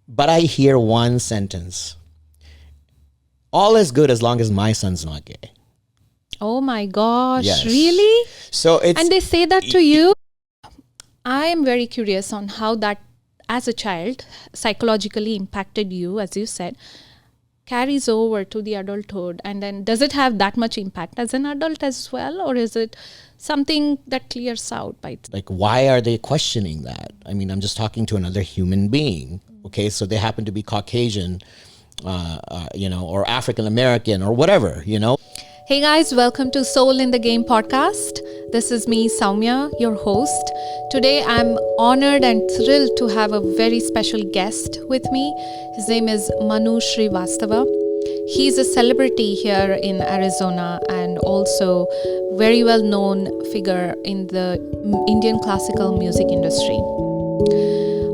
but I hear one sentence. All is good as long as my son's not gay. Oh my gosh, Yes. really? So it's... And they say that to you? I am very curious on how that, as a child, psychologically impacted you, as you said, carries over to the adulthood. And then does it have that much impact as an adult as well? Or is it something that clears out by itself? Like, why are they questioning that? I mean, I'm just talking to another human being. Okay, so they happen to be Caucasian, or African American or whatever, Hey guys, welcome to Soul in the Game podcast. This is me, Soumya, your host. Today I'm honored and thrilled to have a very special guest with me. His name is Manu Srivastava. He's a celebrity here in Arizona and also very well known figure in the Indian classical music industry.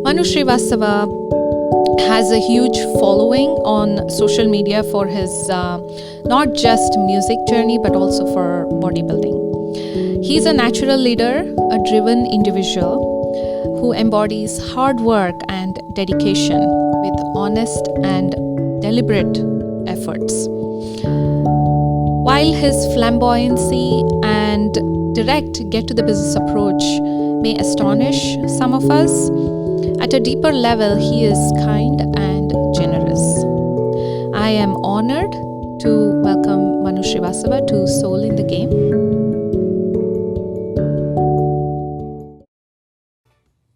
Manu Srivastava has a huge following on social media for his not just music journey but also for bodybuilding. He's a natural leader, a driven individual who embodies hard work and dedication with honest and deliberate efforts. While his flamboyancy and direct get-to-the-business approach may astonish some of us, at a deeper level, he is kind and generous. I am honored to welcome Manu Srivastava to Soul in the Game.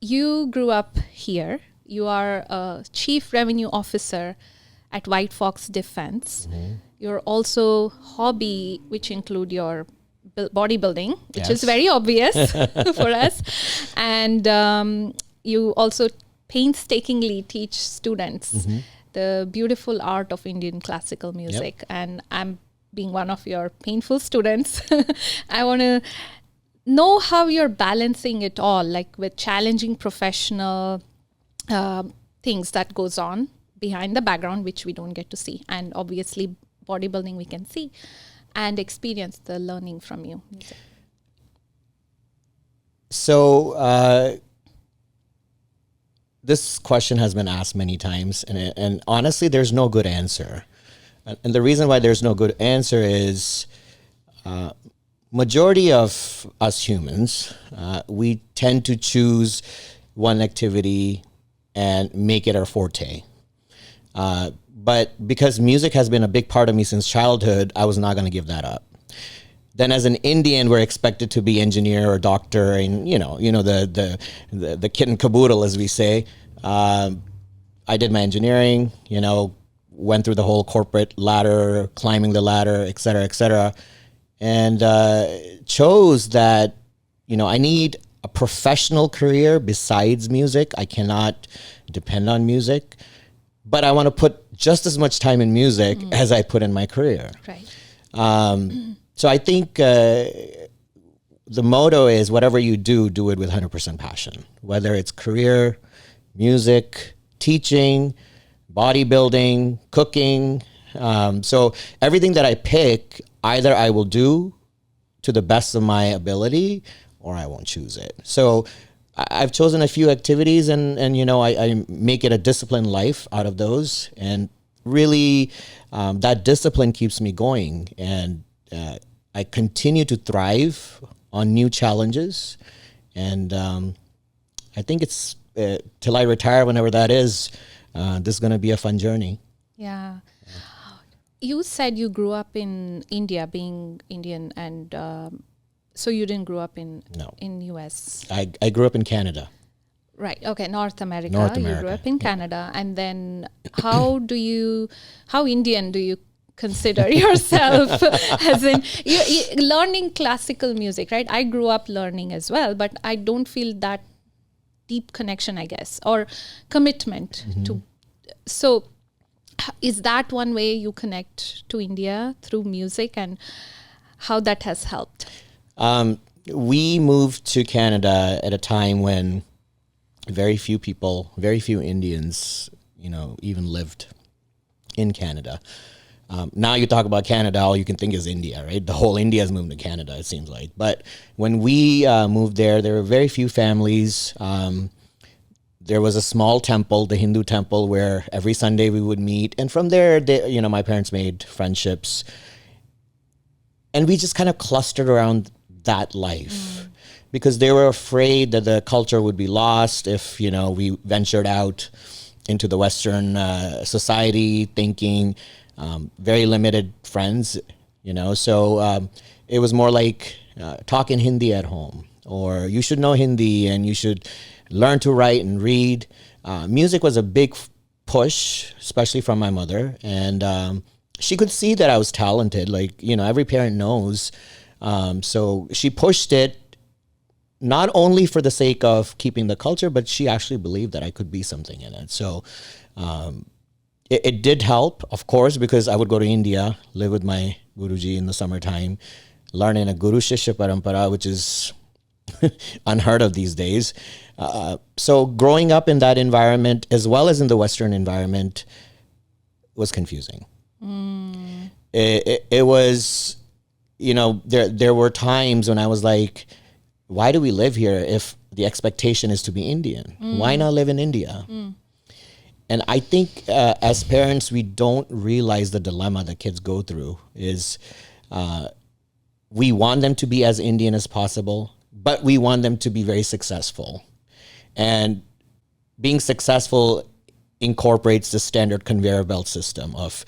You grew up here. You are a chief revenue officer at White Fox Defense. Mm-hmm. You're also hobby, which include your bodybuilding, which is very obvious for us. And you also painstakingly teach students the beautiful art of Indian classical music. Yep. And I'm being one of your painful students. I want to know how you're balancing it all, like with challenging professional things that goes on behind the background, which we don't get to see. And obviously bodybuilding we can see and experience the learning from you. So, this question has been asked many times, and honestly, there's no good answer. And the reason why there's no good answer is majority of us humans, we tend to choose one activity and make it our forte. But because music has been a big part of me since childhood, I was not going to give that up. Then as an Indian, we're expected to be engineer or doctor and, the kit and caboodle, as we say. I did my engineering, went through the whole corporate ladder, climbing the ladder, et cetera, and chose that, I need a professional career besides music. I cannot depend on music, but I want to put just as much time in music as I put in my career. Right. So I think the motto is whatever you do it with 100% passion, whether it's career, music, teaching, bodybuilding, cooking. So everything that I pick, either I will do to the best of my ability or I won't choose it. So I've chosen a few activities and I make it a disciplined life out of those. And really that discipline keeps me going. And I continue to thrive on new challenges, and I think it's till I retire, whenever that is, this is going to be a fun journey. Yeah. You said you grew up in India, being Indian, and so you didn't grow up in US. I grew up in Canada. Right. Okay. North America. You grew up in Canada, and then how Indian do you consider yourself? As in you learning classical music, right? I grew up learning as well, but I don't feel that deep connection, I guess, or commitment to. So is that one way you connect to India, through music, and how that has helped? We moved to Canada at a time when very few Indians, even lived in Canada. Now you talk about Canada, all you can think is India, right? The whole India has moved to Canada, it seems like. But when we moved there were very few families. there was a small temple, the Hindu temple, where every Sunday we would meet. And from there, my parents made friendships. And we just kind of clustered around that life because they were afraid that the culture would be lost if, we ventured out into the Western society thinking very limited friends, So it was more like talking Hindi at home, or you should know Hindi and you should learn to write and read. Music was a big push, especially from my mother. And she could see that I was talented, like, every parent knows. So she pushed it not only for the sake of keeping the culture, but she actually believed that I could be something in it. So it did help, of course, because I would go to India, live with my Guruji in the summertime, learn in a Guru Shishya Parampara, which is unheard of these days. So growing up in that environment, as well as in the Western environment, was confusing. It was, there were times when I was like, why do we live here if the expectation is to be Indian? Why not live in India? And I think as parents, we don't realize the dilemma that kids go through is we want them to be as Indian as possible, but we want them to be very successful. And being successful incorporates the standard conveyor belt system of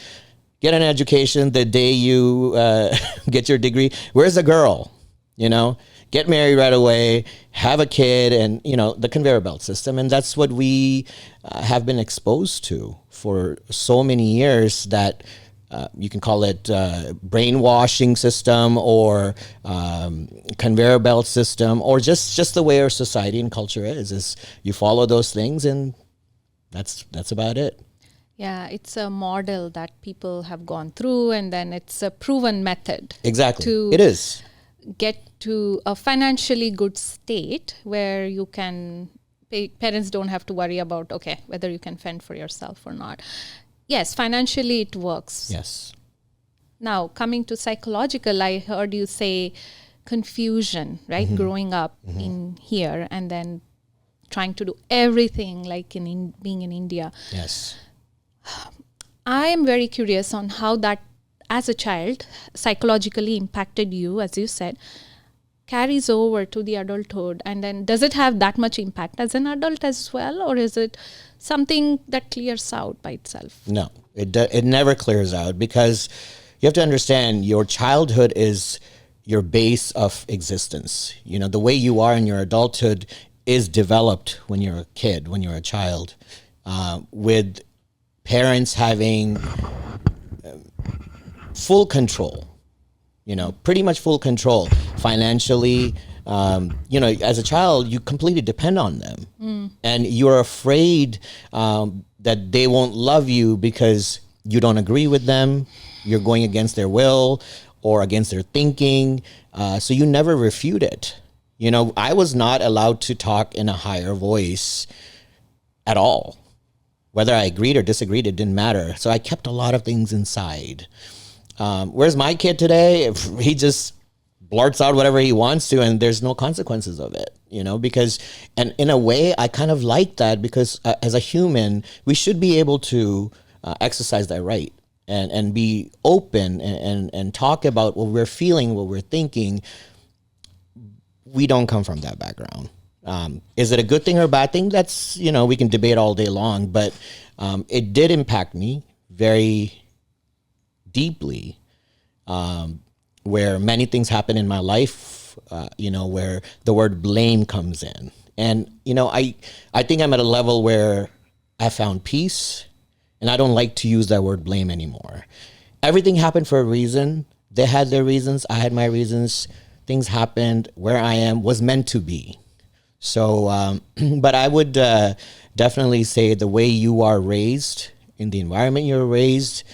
get an education the day you get your degree. Where's the girl? Get married right away, have a kid, and, the conveyor belt system. And that's what we have been exposed to for so many years that you can call it brainwashing system or conveyor belt system, or just the way our society and culture is you follow those things, and that's about it. Yeah, it's a model that people have gone through, and then it's a proven method. Exactly. It is. Get to a financially good state where you can parents don't have to worry about whether you can fend for yourself or not. Yes, financially it works. Yes. Now coming to psychological, I heard you say confusion, right? Growing up in here and then trying to do everything like being in India. Yes. I am very curious on how that as a child psychologically impacted you, as you said, carries over to the adulthood, and then does it have that much impact as an adult as well, or is it something that clears out by itself? No, it never clears out, because you have to understand your childhood is your base of existence. The way you are in your adulthood is developed when you're a kid, when you're a child, with parents having full control, pretty much full control financially. As a child, you completely depend on them, and you're afraid that they won't love you because you don't agree with them. You're going against their will or against their thinking. So you never refute it. I was not allowed to talk in a higher voice at all. Whether I agreed or disagreed, it didn't matter. So I kept a lot of things inside. Whereas my kid today, he just blurts out whatever he wants to, and there's no consequences of it, because, and in a way, I kind of like that, because as a human, we should be able to exercise that right and be open and talk about what we're feeling, what we're thinking. We don't come from that background. Is it a good thing or a bad thing? That's, we can debate all day long, but it did impact me very deeply, where many things happen in my life, where the word blame comes in. And, I think I'm at a level where I found peace, and I don't like to use that word blame anymore. Everything happened for a reason. They had their reasons. I had my reasons. Things happened. Where I am was meant to be. So, but I would definitely say the way you are raised, in the environment you're raised,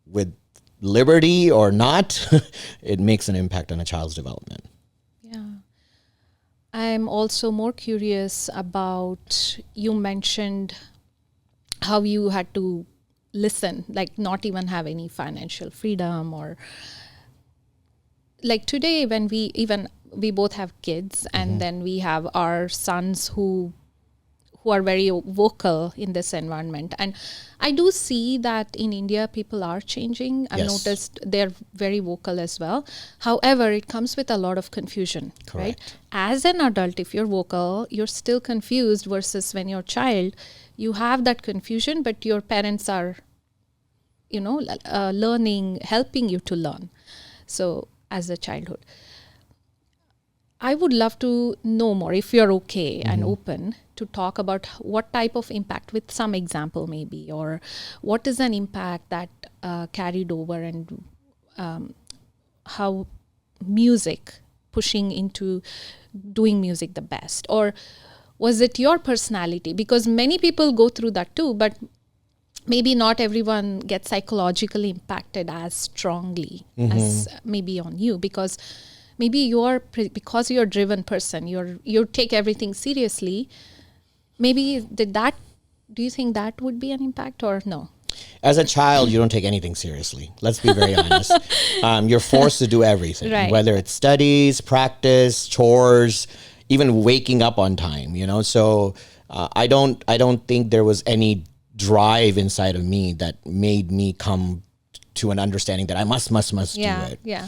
with liberty or not, it makes an impact on a child's development. Yeah. I'm also more curious about, you mentioned how you had to listen, like not even have any financial freedom, or like today when we both have kids, and then we have our sons who who are very vocal in this environment. And I do see that in India, people are changing. I've Yes. noticed they're very vocal as well. However, it comes with a lot of confusion, Correct. right? As an adult, if you're vocal, you're still confused versus when you're a child, you have that confusion, but your parents are, learning, helping you to learn. So as a childhood. I would love to know more, if you're okay and open, to talk about what type of impact, with some example maybe, or what is an impact that carried over, and how music, pushing into doing music the best, or was it your personality? Because many people go through that too, but maybe not everyone gets psychologically impacted as strongly as maybe on you, because maybe because you're a driven person, you take everything seriously. Maybe do you think that would be an impact, or no? As a child, you don't take anything seriously. Let's be very honest. You're forced to do everything, Right. whether it's studies, practice, chores, even waking up on time. So I don't think there was any drive inside of me that made me come to an understanding that I must do it. Yeah.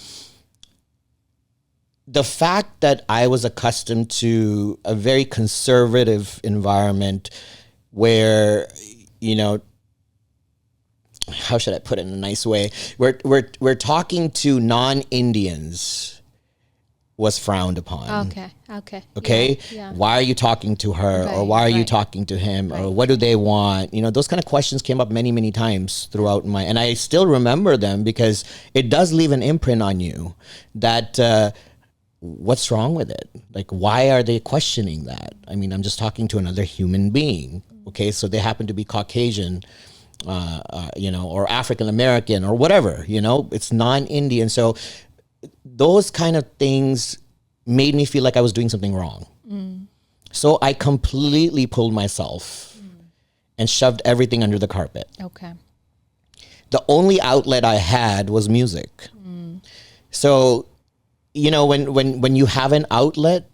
The fact that I was accustomed to a very conservative environment where, how should I put it in a nice way? We're talking to non-Indians was frowned upon. Okay. Yeah. Why are you talking to her? Or Right, why are you right. talking to him? Right. Or what do they want? Those kind of questions came up many, many times throughout and I still remember them, because it does leave an imprint on you that, what's wrong with it? Like, why are they questioning that? I mean, I'm just talking to another human being. Okay. So they happen to be Caucasian, or African American or whatever, it's non-Indian. So those kind of things made me feel like I was doing something wrong. So I completely pulled myself and shoved everything under the carpet. Okay. The only outlet I had was music. So, when you have an outlet,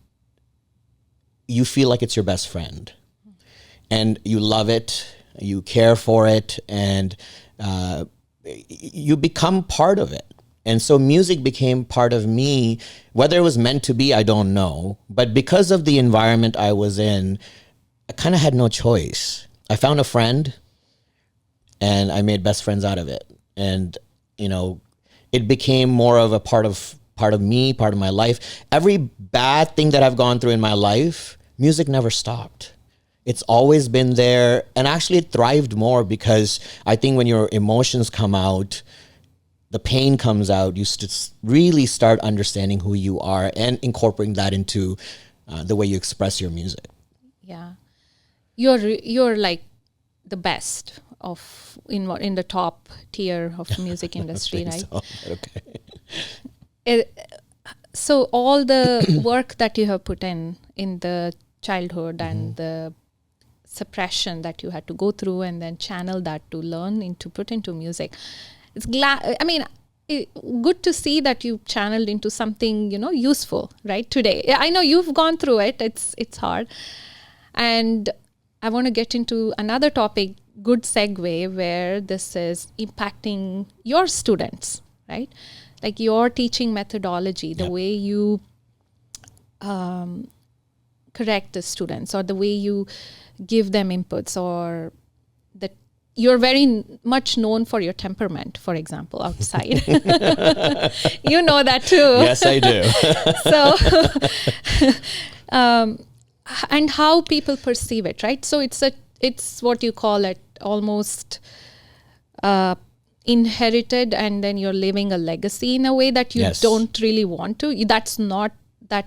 you feel like it's your best friend, and you love it, you care for it, and you become part of it. And so music became part of me. Whether it was meant to be, I don't know. But because of the environment I was in, I kind of had no choice. I found a friend, and I made best friends out of it. And, it became more of a part of me, part of my life. Every bad thing that I've gone through in my life, music never stopped. It's always been there. And actually it thrived more, because I think when your emotions come out, the pain comes out, you really start understanding who you are and incorporating that into the way you express your music. Yeah. You're like the best in the top tier of music industry, right? So, okay. So all the work that you have put in the childhood and the suppression that you had to go through, and then channel that to learn put into music. It's good to see that you channeled into something, useful, right? Today. I know you've gone through it. It's hard. And I want to get into another topic, good segue, where this is impacting your students, right? Like your teaching methodology, the way you correct the students, or the way you give them inputs, or that you're very much known for your temperament, for example, outside. You know that too. Yes, I do. So, and how people perceive it, right? So it's what you call it, almost inherited, and then you're living a legacy in a way that you don't really want to. That's not that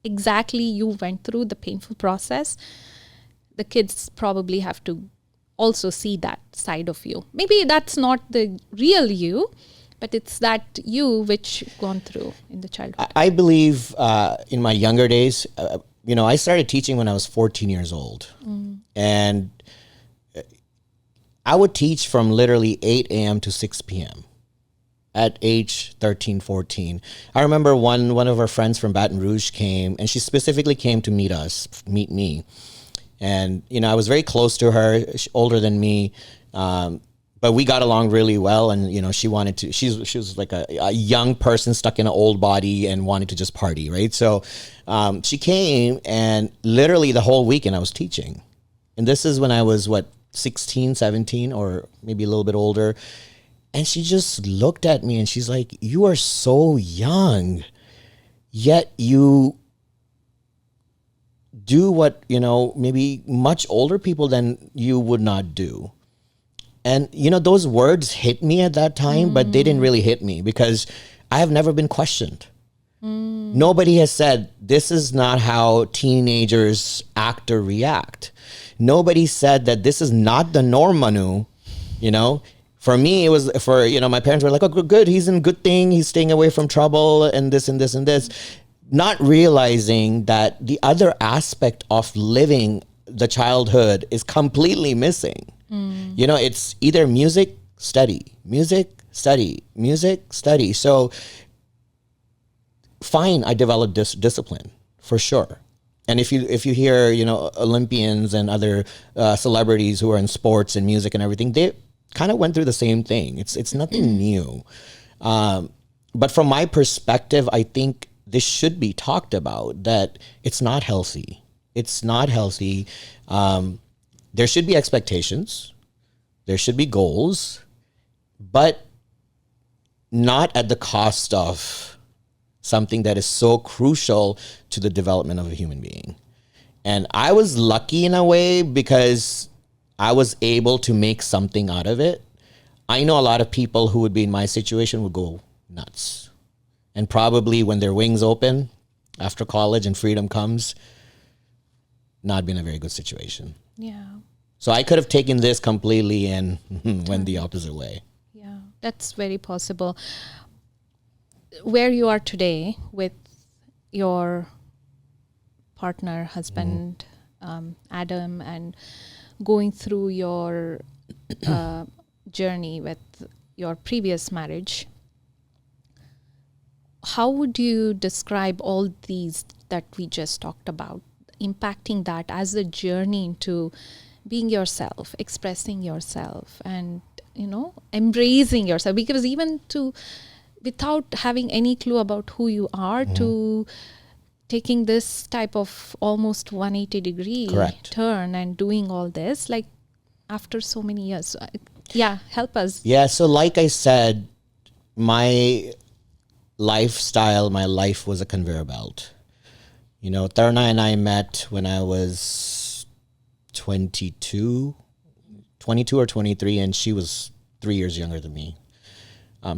exactly you went through the painful process. The kids probably have to also see that side of you. Maybe that's not the real you, but it's that you which gone through in the childhood. I believe in my younger days, I started teaching when I was 14 years old. And I would teach from literally 8 a.m. to 6 p.m. at age 13, 14. I remember one of our friends from Baton Rouge came, and she specifically came to meet me. And, I was very close to her, older than me. But we got along really well, and she wanted to. She was like a young person stuck in an old body and wanted to just party, right? So she came, and literally the whole weekend I was teaching, and this is when I was 16, 17, or maybe a little bit older, and she just looked at me and she's like, "You are so young, yet you do what maybe much older people than you would not do." And, those words hit me at that time, but they didn't really hit me because I have never been questioned. Nobody has said, this is not how teenagers act or react. Nobody said that this is not the norm, Manu. For me, it was my parents were like, oh, good. He's in good thing. He's staying away from trouble and this and this and this. Not realizing that the other aspect of living the childhood is completely missing. It's either music, study, music, study, music, study. So fine, I developed this discipline for sure. And if you hear, Olympians and other celebrities who are in sports and music and everything, they kind of went through the same thing. It's nothing new. But from my perspective, I think this should be talked about, that it's not healthy. It's not healthy. There should be expectations. There should be goals, but not at the cost of something that is so crucial to the development of a human being. And I was lucky in a way because I was able to make something out of it. I know a lot of people who would be in my situation would go nuts. And probably when their wings open after college and freedom comes, not been a very good situation. Yeah. So I could have taken this completely and went the opposite way. Yeah, that's very possible. Where you are today with your partner, husband, Adam, and going through your journey with your previous marriage, how would you describe all these that we just talked about, impacting that as a journey into being yourself, expressing yourself, and embracing yourself? Because even without having any clue about who you are, to taking this type of almost 180 degree Correct. turn and doing all this, like after so many years. Help us. Yeah, so like I said, my lifestyle, my life was a conveyor belt. Tarna and I met when I was 22 or 23, and she was 3 years younger than me.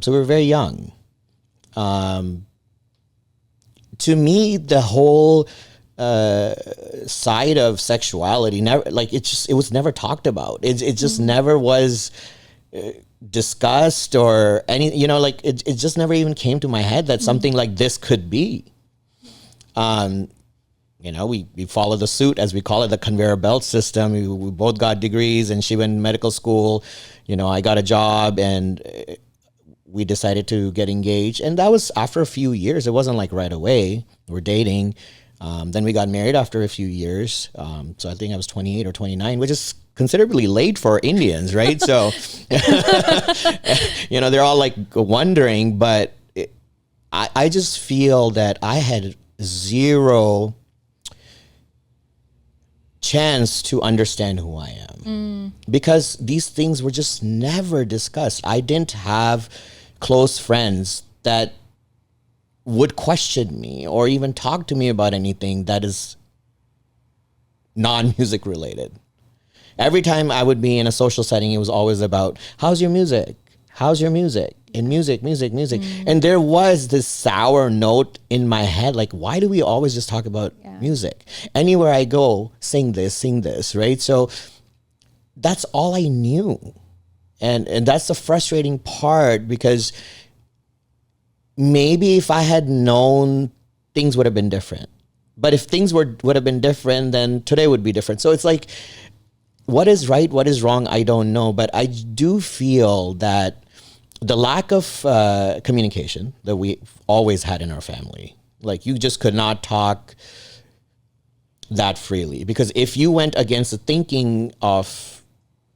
So we were very young. To me, the whole side of sexuality it was never talked about. It just never was discussed or any. It just never even came to my head that something like this could be. We follow the suit, as we call it, the conveyor belt system. We both got degrees, and she went to medical school. I got a job, and we decided to get engaged. And that was after a few years. It wasn't like right away. We're dating. Then we got married after a few years. So I think I was 28 or 29, which is considerably late for Indians, right? So, they're all like wondering, but I just feel that I had zero chance to understand who I am because these things were just never discussed. I didn't have close friends that would question me or even talk to me about anything that is non-music related. Every time I would be in a social setting, it was always about, how's your music? How's your music? And music. And there was this sour note in my head, like, why do we always just talk about music? Anywhere I go, sing this, right? So that's all I knew. And that's the frustrating part, because maybe if I had known, things would have been different. But if things would have been different, then today would be different. So it's like, what is right, what is wrong, I don't know. But I do feel that the lack of communication that we always had in our family, like you just could not talk that freely. Because if you went against the thinking of,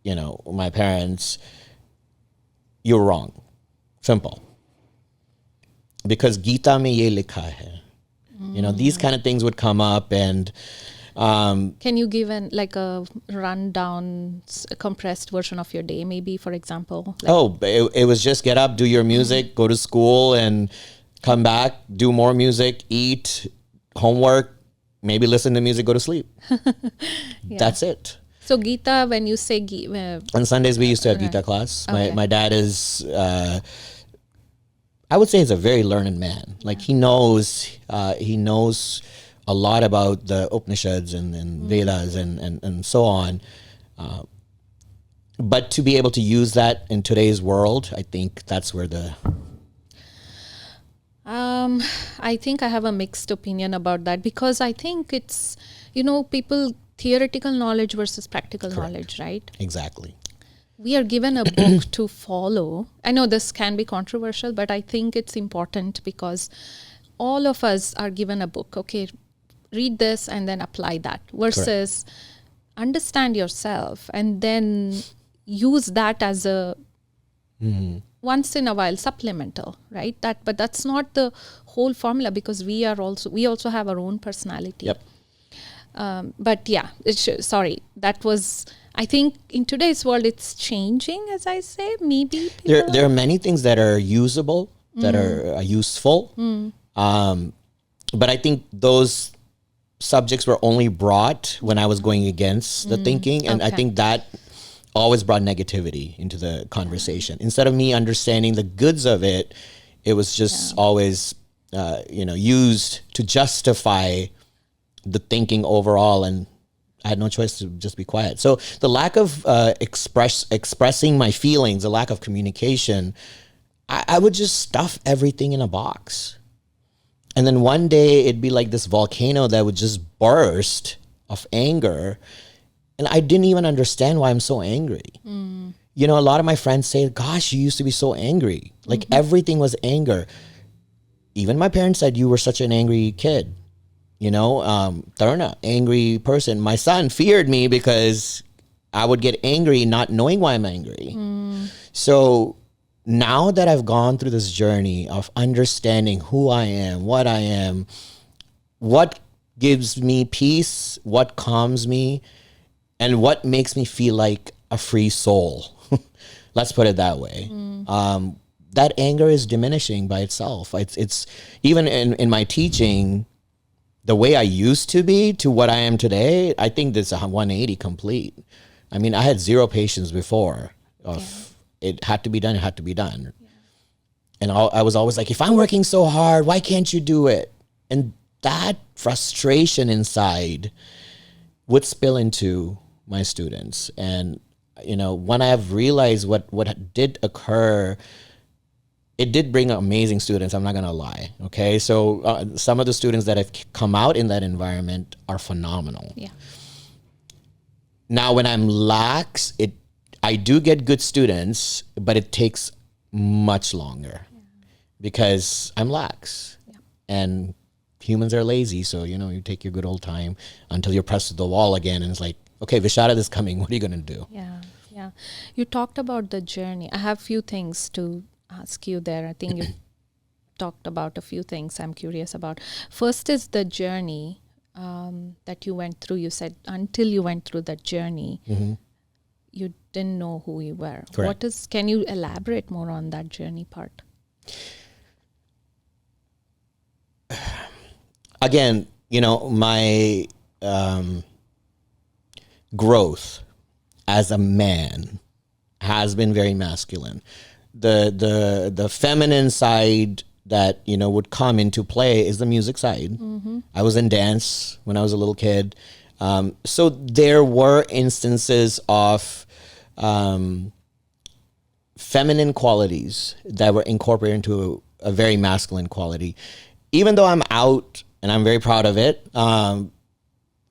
my parents, you're wrong. Simple. Because Gita mein ye likha hai. These kind of things would come up, and can you give a rundown, compressed version of your day, maybe, for example? It was just get up, do your music, go to school, and come back, do more music, eat, homework, maybe listen to music, go to sleep. That's it. So Gita, when you say on Sundays we used to have Gita class. My dad is I would say he's a very learned man. Like he knows a lot about the Upanishads and Vedas and so on. But to be able to use that in today's world, I think that's where I think I have a mixed opinion about that, because I think it's, people, theoretical knowledge versus practical knowledge, right? Exactly. We are given a book to follow. I know this can be controversial, but I think it's important because all of us are given a book. Okay, read this and then apply that, versus understand yourself and then use that as a once in a while supplemental, right? But that's not the whole formula, because we also have our own personality. Yep. But yeah, sorry, that was, I think in today's world it's changing, as I say. Maybe there are many things that are usable, that are useful, but I think those subjects were only brought when I was going against the thinking, and I think that always brought negativity into the conversation. Instead of me understanding the goods of it, it was just always used to justify the thinking overall, and I had no choice to just be quiet. So the lack of expressing my feelings, the lack of communication, I would just stuff everything in a box. And then one day it'd be like this volcano that would just burst of anger. And I didn't even understand why I'm so angry. A lot of my friends say, gosh, you used to be so angry. Like everything was anger. Even my parents said, you were such an angry kid. Tarna, angry person. My son feared me because I would get angry not knowing why I'm angry. So now that I've gone through this journey of understanding who I am, what gives me peace, what calms me, and what makes me feel like a free soul, let's put it that way. That anger is diminishing by itself. It's even in my teaching, the way I used to be to what I am today, I think this is a 180 complete. I mean, I had zero patience before. It had to be done. It had to be done. Yeah. And I was always like, if I'm working so hard, why can't you do it? And that frustration inside would spill into my students. And, when I have realized what did occur, it did bring amazing students. I'm not going to lie. Okay. So some of the students that have come out in that environment are phenomenal. Yeah. Now, when I'm lax, I do get good students, but it takes much longer because I'm lax. Yeah. And humans are lazy. So, you take your good old time until you're pressed to the wall again. And it's like, okay, Visharad is coming. What are you going to do? Yeah. Yeah. You talked about the journey. I have few things to ask you there. I think you talked about a few things I'm curious about. First is the journey that you went through. You said until you went through that journey, you didn't know who you were. Correct. Can you elaborate more on that journey part? Again, my growth as a man has been very masculine. The feminine side that would come into play is the music side. I was in dance when I was a little kid, so there were instances of feminine qualities that were incorporated into a very masculine quality. Even though I'm out and I'm very proud of it,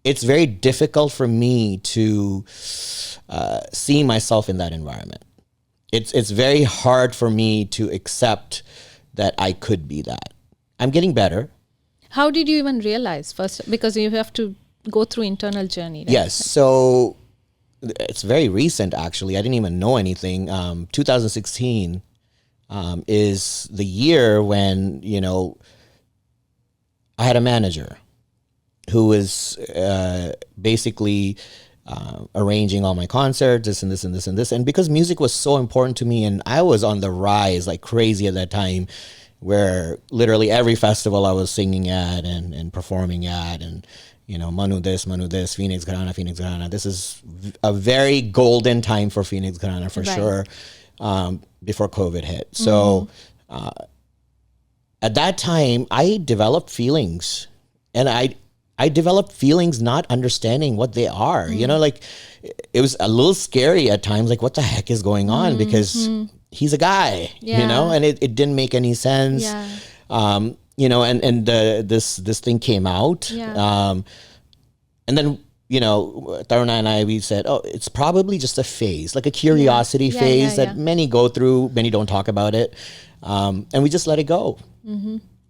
it's very difficult for me to see myself in that environment. It's very hard for me to accept that I could be that. I'm getting better. How did you even realize first? Because you have to go through internal journey, right? Yes. So it's very recent, actually. I didn't even know anything. 2016 is the year when, I had a manager who was basically arranging all my concerts, this and this and this and this. And because music was so important to me, and I was on the rise like crazy at that time, where literally every festival I was singing at and performing at, and Manu this, Phoenix Gharana. This is a very golden time for Phoenix Gharana for sure, before COVID hit. So at that time, I developed feelings, and I developed feelings not understanding what they are. Like it was a little scary at times, like what the heck is going on, because he's a guy, and it didn't make any sense. And this thing came out. And then, Taruna and I, we said, oh, it's probably just a phase, like a curiosity phase that many go through, many don't talk about it. And we just let it go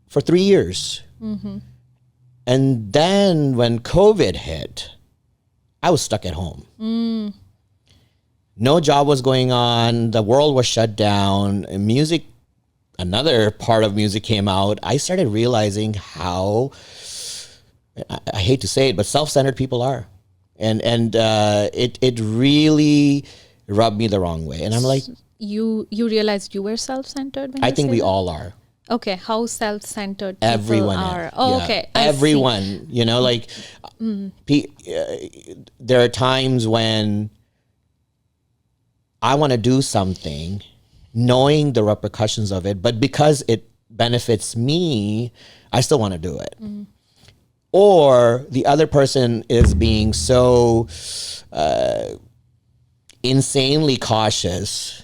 for 3 years. And then when COVID hit, I was stuck at home. No job was going on. The world was shut down. And music, another part of music came out. I started realizing how, I hate to say it, but self-centered people are. And it really rubbed me the wrong way. And I'm like... You realized you were self-centered when I think we all are. Okay, how self-centered people Everyone are. Oh, okay. Everyone, there are times when I want to do something, knowing the repercussions of it, but because it benefits me, I still want to do it. Or the other person is being so insanely cautious.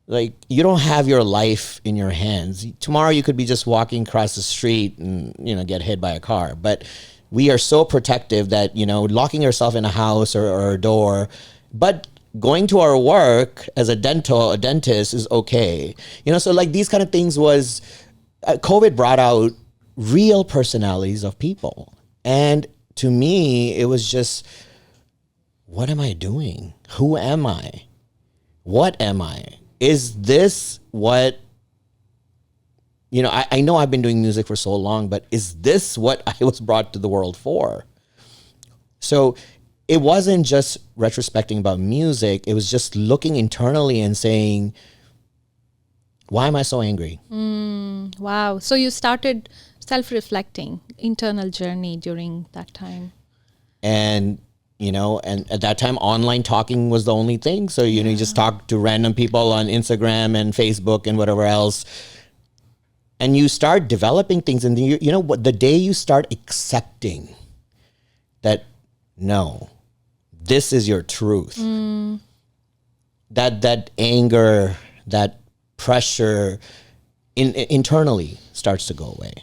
Like, you don't have your life in your hands. Tomorrow you could be just walking across the street and, get hit by a car. But we are so protective that, locking yourself in a house or a door, but going to our work as a dentist is okay. So like these kind of things was, COVID brought out real personalities of people. And to me, it was just, what am I doing? Who am I? What am I? Is this what, I know I've been doing music for so long, but is this what I was brought to the world for? So it wasn't just retrospecting about music. It was just looking internally and saying, why am I so angry? Wow. So you started self-reflecting, internal journey during that time. And and at that time, online talking was the only thing. So, you just talk to random people on Instagram and Facebook and whatever else. And you start developing things. And the day you start accepting that, no, this is your truth. That anger, that pressure internally starts to go away.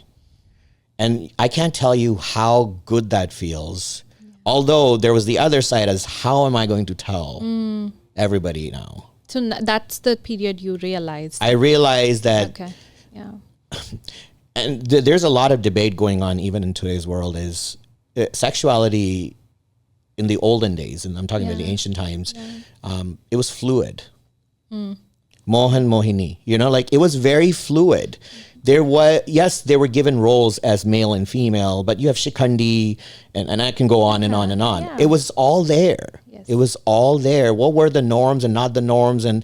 And I can't tell you how good that feels. Although there was the other side as, how am I going to tell everybody now? So that's the period you realized. I realized that. Okay. Yeah. And there's a lot of debate going on even in today's world, is sexuality in the olden days, and I'm talking about the ancient times, it was fluid. Mohan, Mohini, like it was very fluid. There were given roles as male and female, but you have Shikhandi, and I can go on and on and on. Yeah. It was all there. Yes. It was all there. What were the norms and not the norms? And,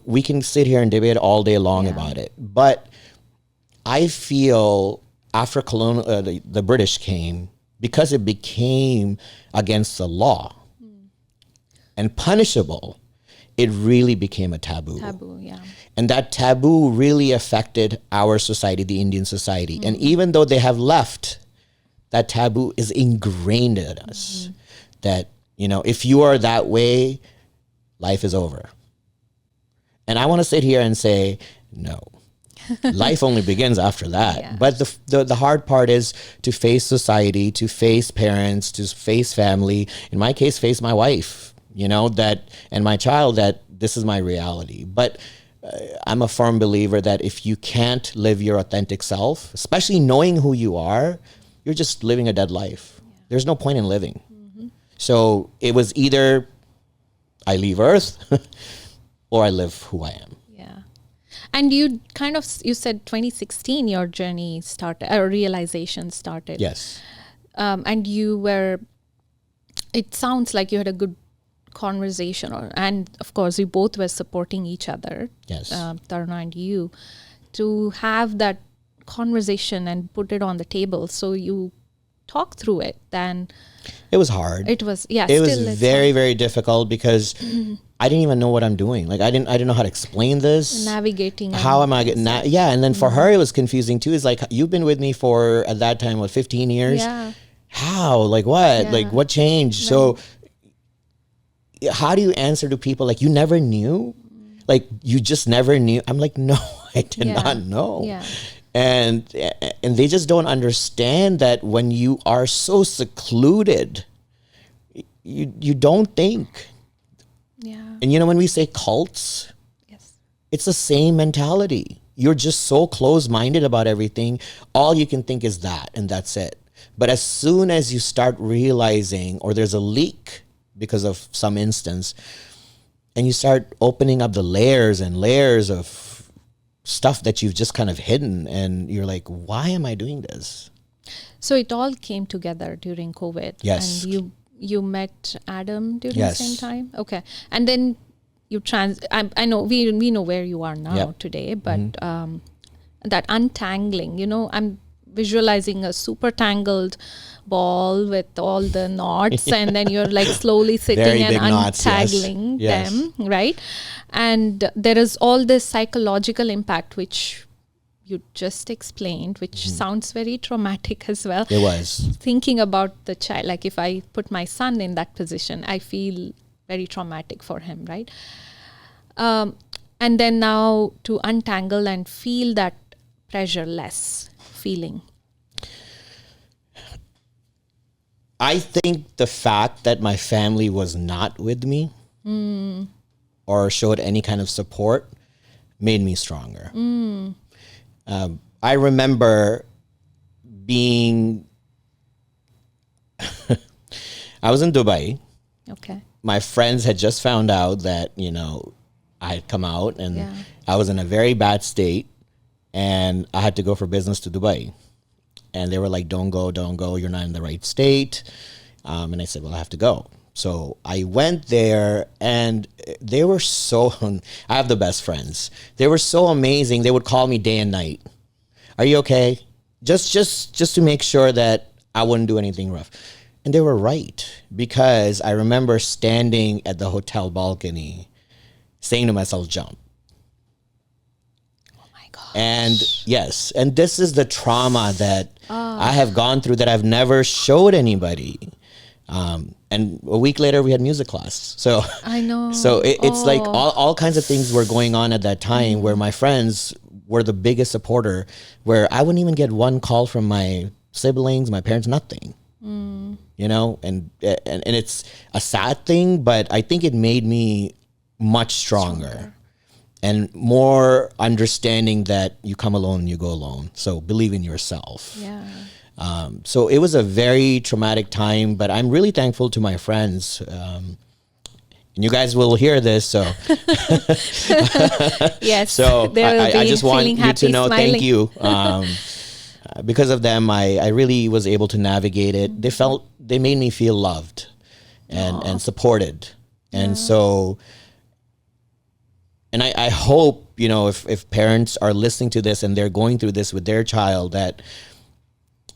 we can sit here and debate all day long about it. But I feel after the British came, because it became against the law and punishable, it really became a taboo. Taboo, yeah. And that taboo really affected our society, the Indian society. And even though they have left, that taboo is ingrained in us. That, if you are that way, life is over. And I want to sit here and say, no. Life only begins after that. Yeah. But the hard part is to face society, to face parents, to face family. In my case, face my wife, and my child, that this is my reality. But I'm a firm believer that if you can't live your authentic self, especially knowing who you are, you're just living a dead life. there's no point in living. So it was either I leave Earth or I live who I am. Yeah. And you said 2016 your journey started, or realization started. Yes. And it sounds like you had a good conversation, and of course you both were supporting each other. Yes. Taruna and you, to have that conversation and put it on the table. So you talk through it. Then it was hard. It was, yeah. It was very, very difficult because I didn't even know what I'm doing. Like I didn't know how to explain this. Navigating. How am I getting that? Yeah. And then for her, it was confusing too. It's like, you've been with me for, at that time, 15 years? Yeah. How? Like what? Yeah. Like what changed? So how do you answer to people like, you never knew? Like you just never knew? I'm like, no, I did not know. Yeah. And they just don't understand that when you are so secluded, you don't think. Yeah. And when we say cults, Yes. it's the same mentality. You're just so close-minded about everything. All you can think is that, and that's it. But as soon as you start realizing, or there's a leak because of some instance, and you start opening up the layers and layers of stuff that you've just kind of hidden, and you're like, why am I doing this? So it all came together during COVID. Yes. And you met Adam during Yes. the same time? Okay. And then you I know we know where you are now today, but that untangling, I'm visualizing a super tangled ball with all the knots, and then you're like slowly sitting Very and big knots, untangling yes. them, right? And there is all this psychological impact which you just explained, which sounds very traumatic as well. It was. Thinking about the child, like if I put my son in that position, I feel very traumatic for him, right? And then now to untangle and feel that pressure-less feeling. I think the fact that my family was not with me or showed any kind of support made me stronger. I remember being, I was in Dubai. Okay. My friends had just found out that, I had come out, and I was in a very bad state, and I had to go for business to Dubai. And they were like, don't go. You're not in the right state. And I said, well, I have to go. So I went there, and they were I have the best friends. They were so amazing. They would call me day and night. Are you okay? Just to make sure that I wouldn't do anything rough. And they were right, because I remember standing at the hotel balcony saying to myself, jump. And yes, and this is the trauma that I have gone through that I've never showed anybody. And a week later, we had music class. So I know. So it's like all kinds of things were going on at that time where my friends were the biggest supporter, where I wouldn't even get one call from my siblings, my parents, nothing. And it's a sad thing, but I think it made me much stronger. And more understanding that you come alone and you go alone. So believe in yourself. Yeah. So it was a very traumatic time, but I'm really thankful to my friends. And you guys will hear this, so. Yes. So I just want you to know, smiling. thank you. Because of them, I really was able to navigate it. They made me feel loved and supported. And so, and I hope, if parents are listening to this and they're going through this with their child, that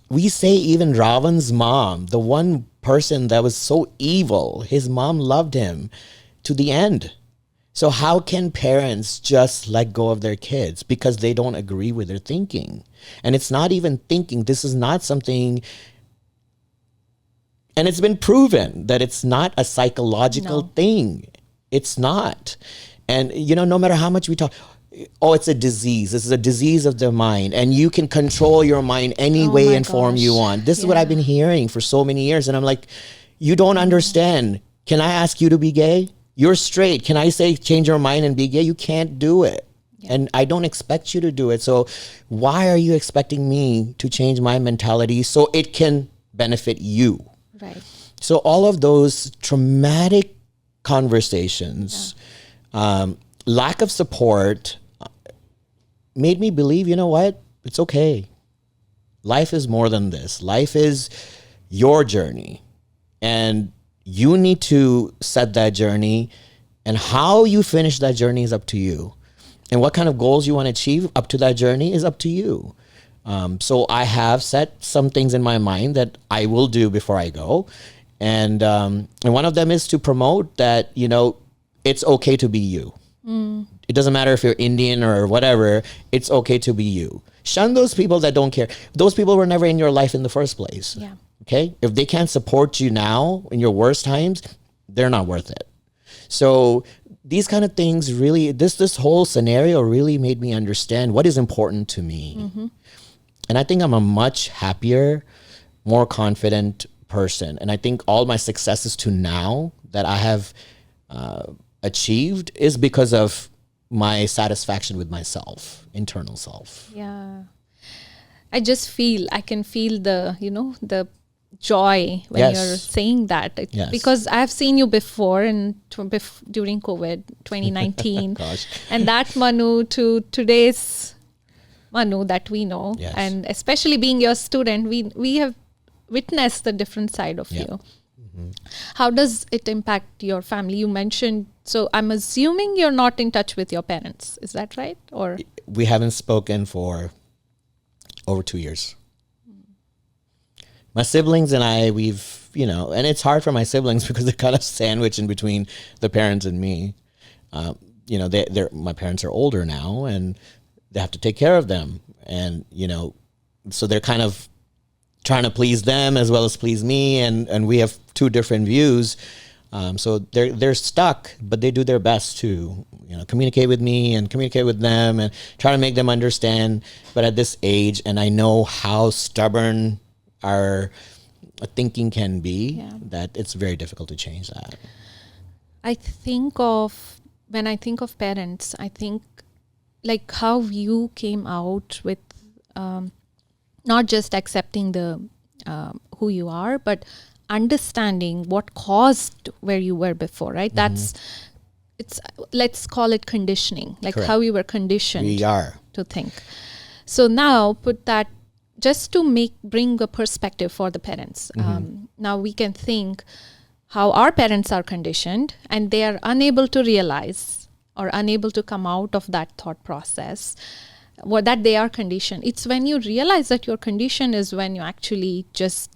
we say even Ravan's mom, the one person that was so evil, his mom loved him to the end. So how can parents just let go of their kids because they don't agree with their thinking? And it's not even thinking. This is not something, and it's been proven that it's not a psychological thing. It's not. And, no matter how much we talk, it's a disease. This is a disease of the mind. And you can control your mind any way and form you want. This is what I've been hearing for so many years. And I'm like, you don't understand. Can I ask you to be gay? You're straight. Can I say change your mind and be gay? You can't do it. Yeah. And I don't expect you to do it. So why are you expecting me to change my mentality so it can benefit you? Right. So all of those traumatic conversations, lack of support made me believe, you know what? It's okay. Life is more than this. Life is your journey. And you need to set that journey. And how you finish that journey is up to you. And what kind of goals you want to achieve up to that journey is up to you. So I have set some things in my mind that I will do before I go. And one of them is to promote that, you know, it's okay to be you. It doesn't matter if you're Indian or whatever. It's okay to be you. Shun those people that don't care. Those people were never in your life in the first place. Yeah. Okay? If they can't support you now in your worst times, they're not worth it. So these kind of things really, this whole scenario really made me understand what is important to me. And I think I'm a much happier, more confident person. And I think all my successes to now that I have achieved is because of my satisfaction with myself, internal self. Yeah. I can feel the joy when Yes. you're saying that. Yes. Because I've seen you before during COVID 2019. Gosh. And that Manu to today's Manu that we know. Yes. And especially being your student, we have witnessed the different side of you. How does it impact your family? You mentioned, so I'm assuming you're not in touch with your parents. Is that right? Or We haven't spoken for over 2 years. My siblings and I, we've, you know, and it's hard for my siblings because they're kind of sandwiched in between the parents and me. You know, my parents are older now and they have to take care of them. And, you know, so they're kind of trying to please them as well as please me. And we have two different views. So they're stuck, but they do their best to, you know, communicate with me and communicate with them and try to make them understand. But at this age, and I know how stubborn our thinking can be, that it's very difficult to change that. When I think of parents, I think like how you came out with not just accepting the who you are, but understanding what caused where you were before, right? Let's call it conditioning, like Correct. how you were conditioned We are. to think. So now put that just to bring a perspective for the parents. Now we can think how our parents are conditioned and they are unable to realize or unable to come out of that thought process that they are conditioned. It's when you realize that your condition is when you actually just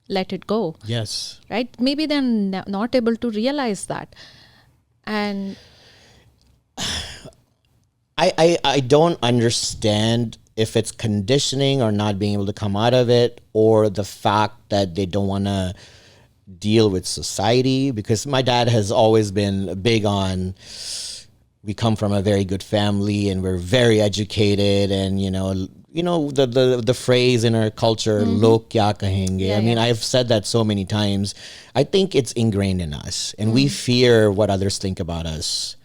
let it go. Yes. Right? Maybe they're not able to realize that. And I don't understand if it's conditioning or not being able to come out of it, or the fact that they don't want to deal with society, because my dad has always been big on, we come from a very good family and we're very educated, and you know the phrase in our culture, log kya kahenge. I mean, I've said that so many times. I think it's ingrained in us, and we fear what others think about us.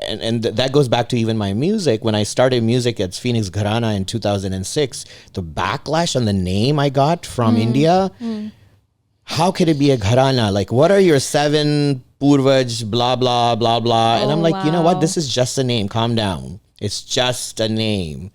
And that goes back to even my music. When I started music at Phoenix Gharana in 2006, the backlash on the name I got from India. How could it be a Gharana? Like, what are your 7 purvaj, blah, blah, blah, blah. And I'm like, you know what? This is just a name. Calm down. It's just a name.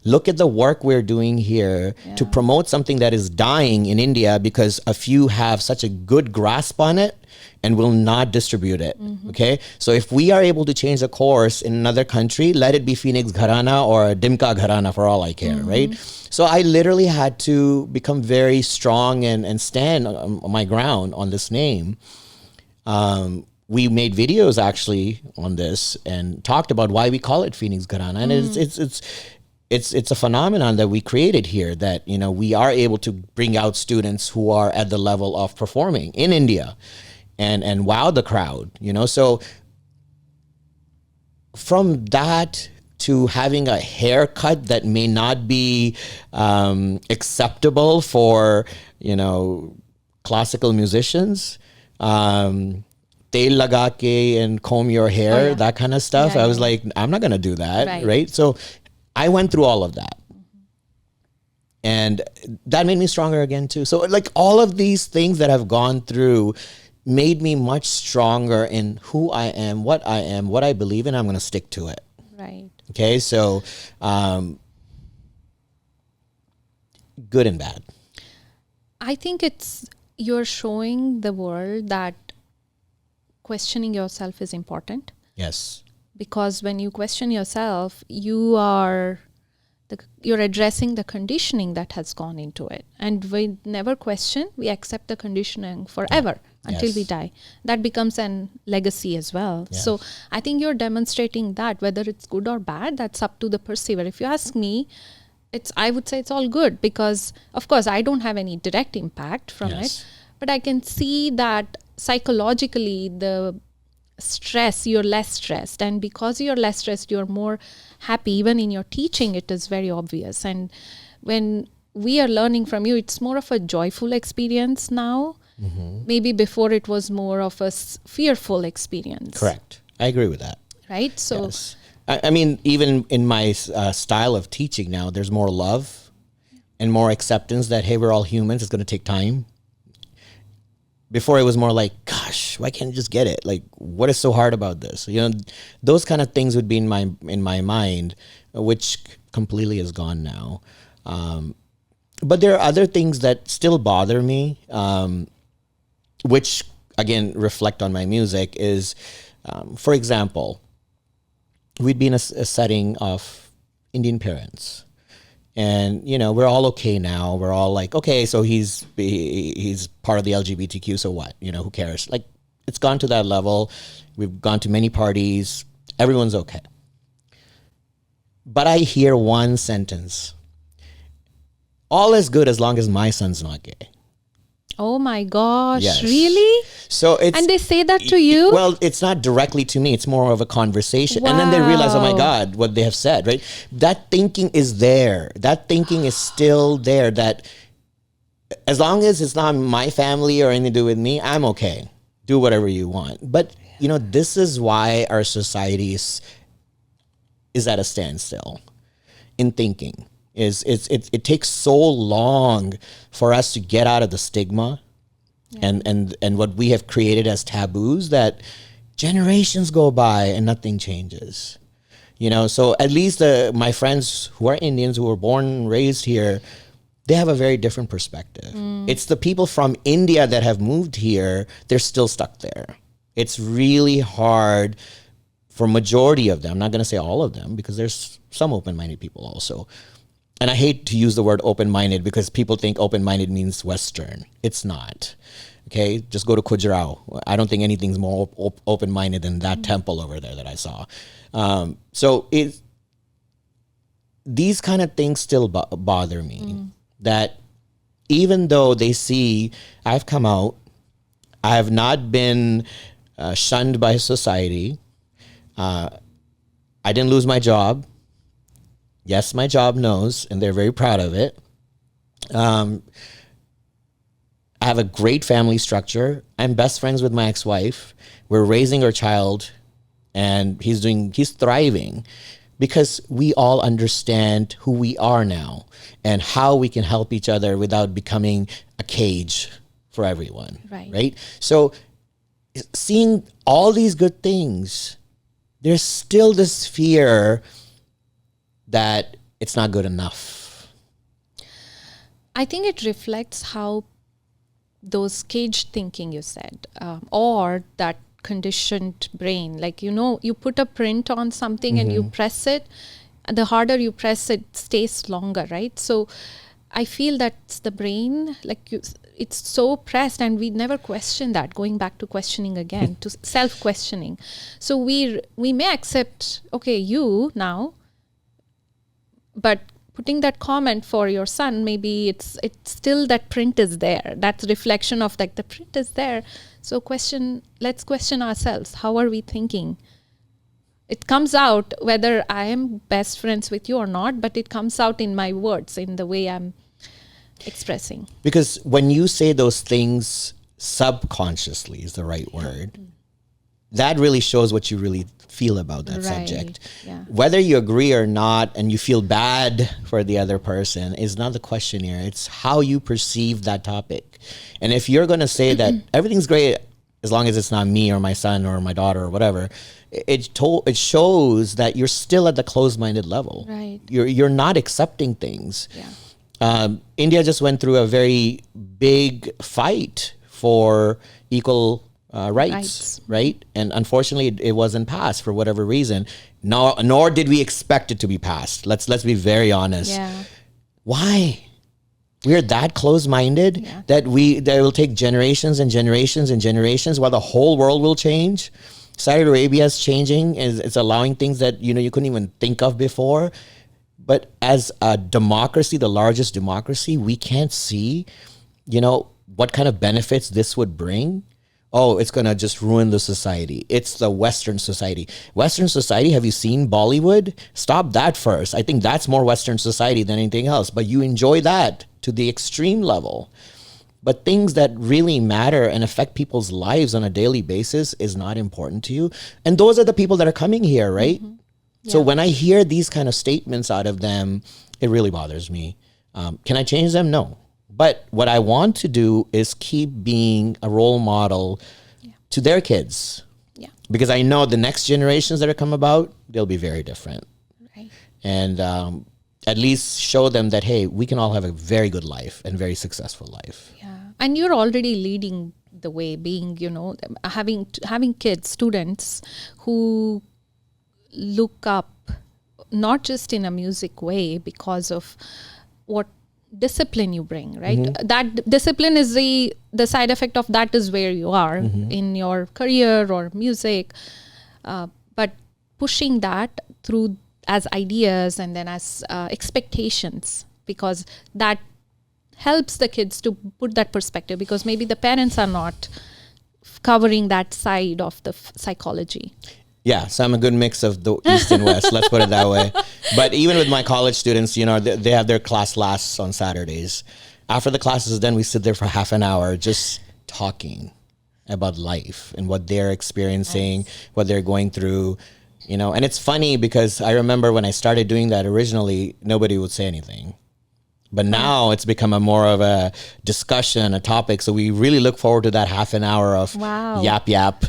Look at the work we're doing here to promote something that is dying in India because a few have such a good grasp on it and will not distribute it. Okay? So if we are able to change the course in another country, let it be Phoenix Gharana or Dimka Gharana for all I care, right? So I literally had to become very strong and stand on my ground on this name. We made videos actually on this and talked about why we call it Phoenix Gharana. And it's a phenomenon that we created here, that, you know, we are able to bring out students who are at the level of performing in India and wow the crowd, you know. So from that to having a haircut that may not be acceptable for, you know, classical musicians, tail laga ke and comb your hair, that kind of stuff. I was like, I'm not going to do that, right? So I went through all of that. And that made me stronger again too. So like all of these things that I've gone through made me much stronger in who I am, what I believe in. I'm going to stick to it. Right. Okay. So, good and bad. I think you're showing the world that questioning yourself is important. Yes. Because when you question yourself, you're addressing the conditioning that has gone into it. And we never question, we accept the conditioning forever until we die. That becomes an legacy as well. Yes. So I think you're demonstrating that, whether it's good or bad, that's up to the perceiver. If you ask me, I would say it's all good, because of course I don't have any direct impact from it, but I can see that psychologically you're less stressed, and because you're less stressed, you're more happy. Even in your teaching, it is very obvious. And when we are learning from you, it's more of a joyful experience now. Mm-hmm. Maybe before it was more of a fearful experience. Correct. I agree with that. Right? So yes. I mean, even in my style of teaching now, there's more love and more acceptance that, hey, we're all humans. It's going to take time. Before it was more like, gosh, why can't you just get it? Like, what is so hard about this? You know, those kind of things would be in my mind, which completely is gone now. But there are other things that still bother me, which again reflect on my music. Is, for example, we'd be in a setting of Indian parents. And, you know, we're all okay now. We're all like, okay, so he's part of the LGBTQ, so what? You know, who cares? Like, it's gone to that level. We've gone to many parties. Everyone's okay. But I hear one sentence. All is good as long as my son's not gay. oh my gosh, Yes. really? So it's... And they say that to you? Well, it's not directly to me. It's more of a conversation. And then they realize, oh my Wow. God, what they have said, right? That thinking is there. That thinking is still there, that as long as it's not my family or anything to do with me, I'm okay. Do whatever you want. But, you know, this is why our society is at a standstill in thinking. It takes so long for us to get out of the stigma and what we have created as taboos, that generations go by and nothing changes. You know, so at least my friends who are Indians, who were born and raised here, they have a very different perspective. It's the people from India that have moved here, they're still stuck there. It's really hard for majority of them. I'm not going to say all of them, because there's some open-minded people also. And I hate to use the word open-minded, because people think open-minded means Western. It's not. Okay, just go to Khajuraho. I don't think anything's more open-minded than that temple over there that I saw. So these kind of things still bother me. That even though they see I've come out, I have not been shunned by society. I didn't lose my job. Yes, my job knows, and they're very proud of it. I have a great family structure. I'm best friends with my ex-wife. We're raising our child, and he's thriving, because we all understand who we are now and how we can help each other without becoming a cage for everyone. Right? So seeing all these good things, there's still this fear that it's not good enough. I think it reflects how those cage thinking you said, or that conditioned brain, like, you know, you put a print on something and you press it, the harder you press it stays longer, right? So I feel that's the brain, like it's so pressed, and we never question that, going back to questioning again, to self-questioning. So we may accept, okay, you now, but putting that comment for your son, maybe it's still, that print is there. That's reflection of, like, the print is there. So let's question ourselves. How are we thinking? It comes out whether I am best friends with you or not, but it comes out in my words, in the way I'm expressing. Because when you say those things subconsciously is the right word, that really shows what you really feel about that Right. subject. Yeah. Whether you agree or not and you feel bad for the other person is not the question here. It's how you perceive that topic. And if you're going to say that everything's great as long as it's not me or my son or my daughter or whatever, it shows that you're still at the closed-minded level. Right. You're not accepting things. Yeah. India just went through a very big fight for equal rights, right? And unfortunately, it wasn't passed for whatever reason. Nor did we expect it to be passed. Let's be very honest. Yeah. Why? We're that close-minded that will take generations and generations and generations while the whole world will change. Saudi Arabia is changing. It's allowing things that you couldn't even think of before. But as a democracy, the largest democracy, we can't see, what kind of benefits this would bring. Oh, it's going to just ruin the society. It's the Western society. Western society, have you seen Bollywood? Stop that first. I think that's more Western society than anything else. But you enjoy that to the extreme level. But things that really matter and affect people's lives on a daily basis is not important to you. And those are the people that are coming here, right? Mm-hmm. Yeah. So when I hear these kind of statements out of them, it really bothers me. Can I change them? No. But what I want to do is keep being a role model to their kids. Yeah. Because I know the next generations that are come about, they'll be very different. Right. And at least show them that, hey, we can all have a very good life and very successful life. Yeah. And you're already leading the way, being, having kids, students who look up, not just in a music way, because of what discipline you bring, right? Mm-hmm. That discipline is the side effect of that is where you are in your career or music. But pushing that through as ideas and then as expectations, because that helps the kids to put that perspective, because maybe the parents are not covering that side of the psychology. Yeah, so I'm a good mix of the East and West, let's put it that way. But even with my college students, they have their class lasts on Saturdays. After the class is done, we sit there for half an hour just talking about life and what they're experiencing, what they're going through, And it's funny because I remember when I started doing that originally, nobody would say anything. But now it's become more of a discussion, a topic. So we really look forward to that half an hour of yap.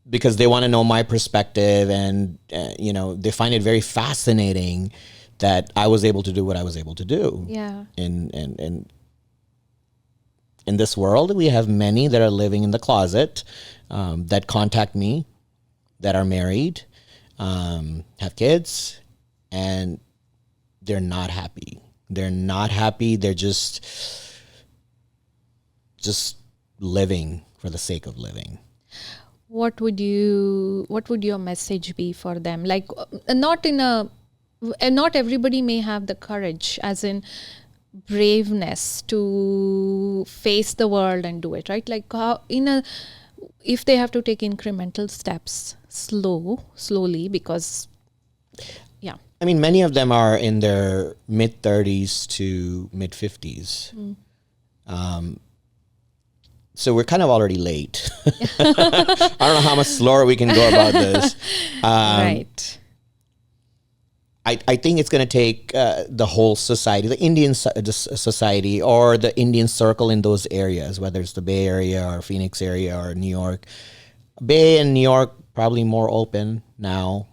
Because they want to know my perspective, and they find it very fascinating that I was able to do what I was able to do. Yeah. In this world, we have many that are living in the closet, that contact me, that are married, have kids, and they're not happy. They're not happy. They're just living for the sake of living. What would your message be for them? Like, not everybody may have the courage, as in braveness to face the world and do it, right? Like if they have to take incremental steps, slowly, because I mean, many of them are in their mid 30s to mid 50s. So we're kind of already late. I don't know how much slower we can go about this. Right. I think it's going to take the whole society, the Indian society or the Indian circle in those areas, whether it's the Bay Area or Phoenix area or New York. Bay and New York probably more open now.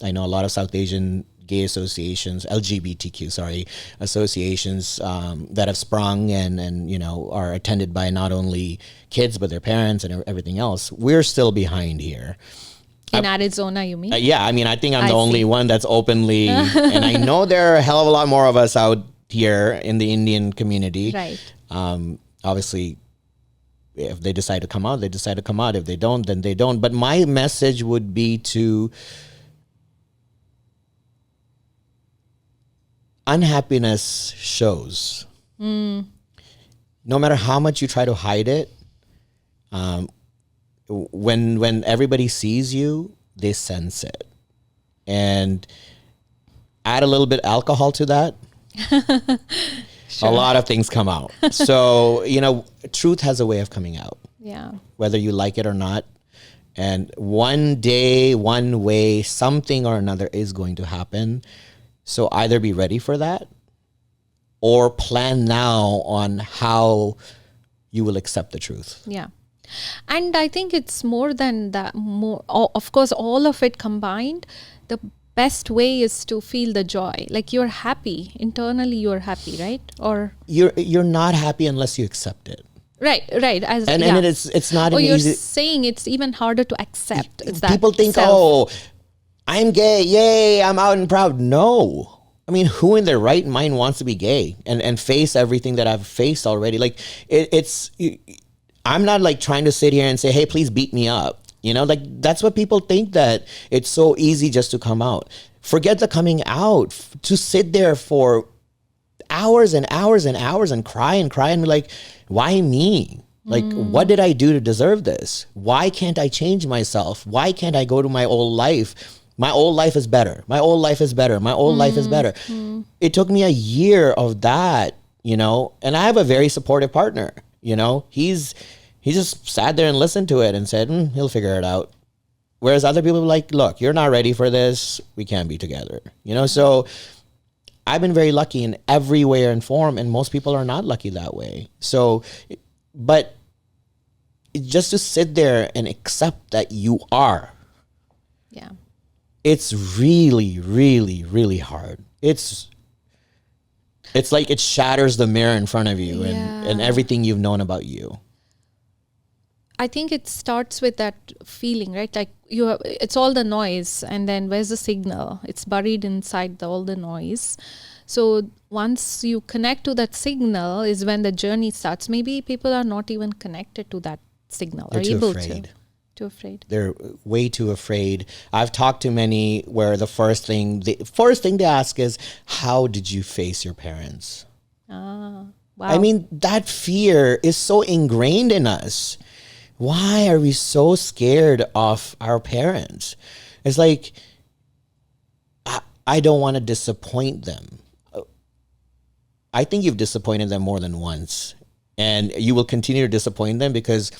I know a lot of South Asian gay associations, LGBTQ, associations that have sprung and are attended by not only kids but their parents and everything else. We're still behind here. In Arizona, you mean? Yeah, I mean, I think I'm the only one that's openly, and I know there are a hell of a lot more of us out here in the Indian community. Right. Obviously, if they decide to come out, they decide to come out. If they don't, then they don't. But my message would be to unhappiness shows. No matter how much you try to hide it, when everybody sees you, they sense it. And add a little bit alcohol to that, a lot of things come out. So, truth has a way of coming out. Yeah. Whether you like it or not. And one day, one way, something or another is going to happen. So either be ready for that or plan now on how you will accept the truth. Yeah. And I think it's more than that. Of course, all of it combined, the best way is to feel the joy. Like you're happy. Internally, you're happy, right? Or you're not happy unless you accept it. Right. And it's not an you're easy... saying it's even harder to accept. It's that people think, I'm gay. Yay, I'm out and proud. No. I mean, who in their right mind wants to be gay and face everything that I've faced already? Like I'm not like trying to sit here and say, hey, please beat me up. You know, like that's what people think, that it's so easy just to come out. Forget the coming out, to sit there for hours and hours and hours and cry and be like, why me? Like, what did I do to deserve this? Why can't I change myself? Why can't I go to my old life? My old life is better. My old life is better. My old life is better. It took me a year of that, you know, and I have a very supportive partner, you know. He just sat there and listened to it and said, he'll figure it out. Whereas other people were like, look, you're not ready for this. We can't be together, you know. So I've been very lucky in every way and form, and most people are not lucky that way. So, but just to sit there and accept that you are. Yeah. It's really, really, really hard. It's like it shatters the mirror in front of you and everything you've known about you. I think it starts with that feeling, right? Like it's all the noise, and then where's the signal? It's buried inside all the noise. So once you connect to that signal is when the journey starts. Maybe people are not even connected to that signal. They're too afraid. Too afraid. They're way too afraid. I've talked to many where the first thing they ask is, how did you face your parents? Wow. I mean, that fear is so ingrained in us. Why are we so scared of our parents? It's like, I don't want to disappoint them. I think you've disappointed them more than once, and you will continue to disappoint them, because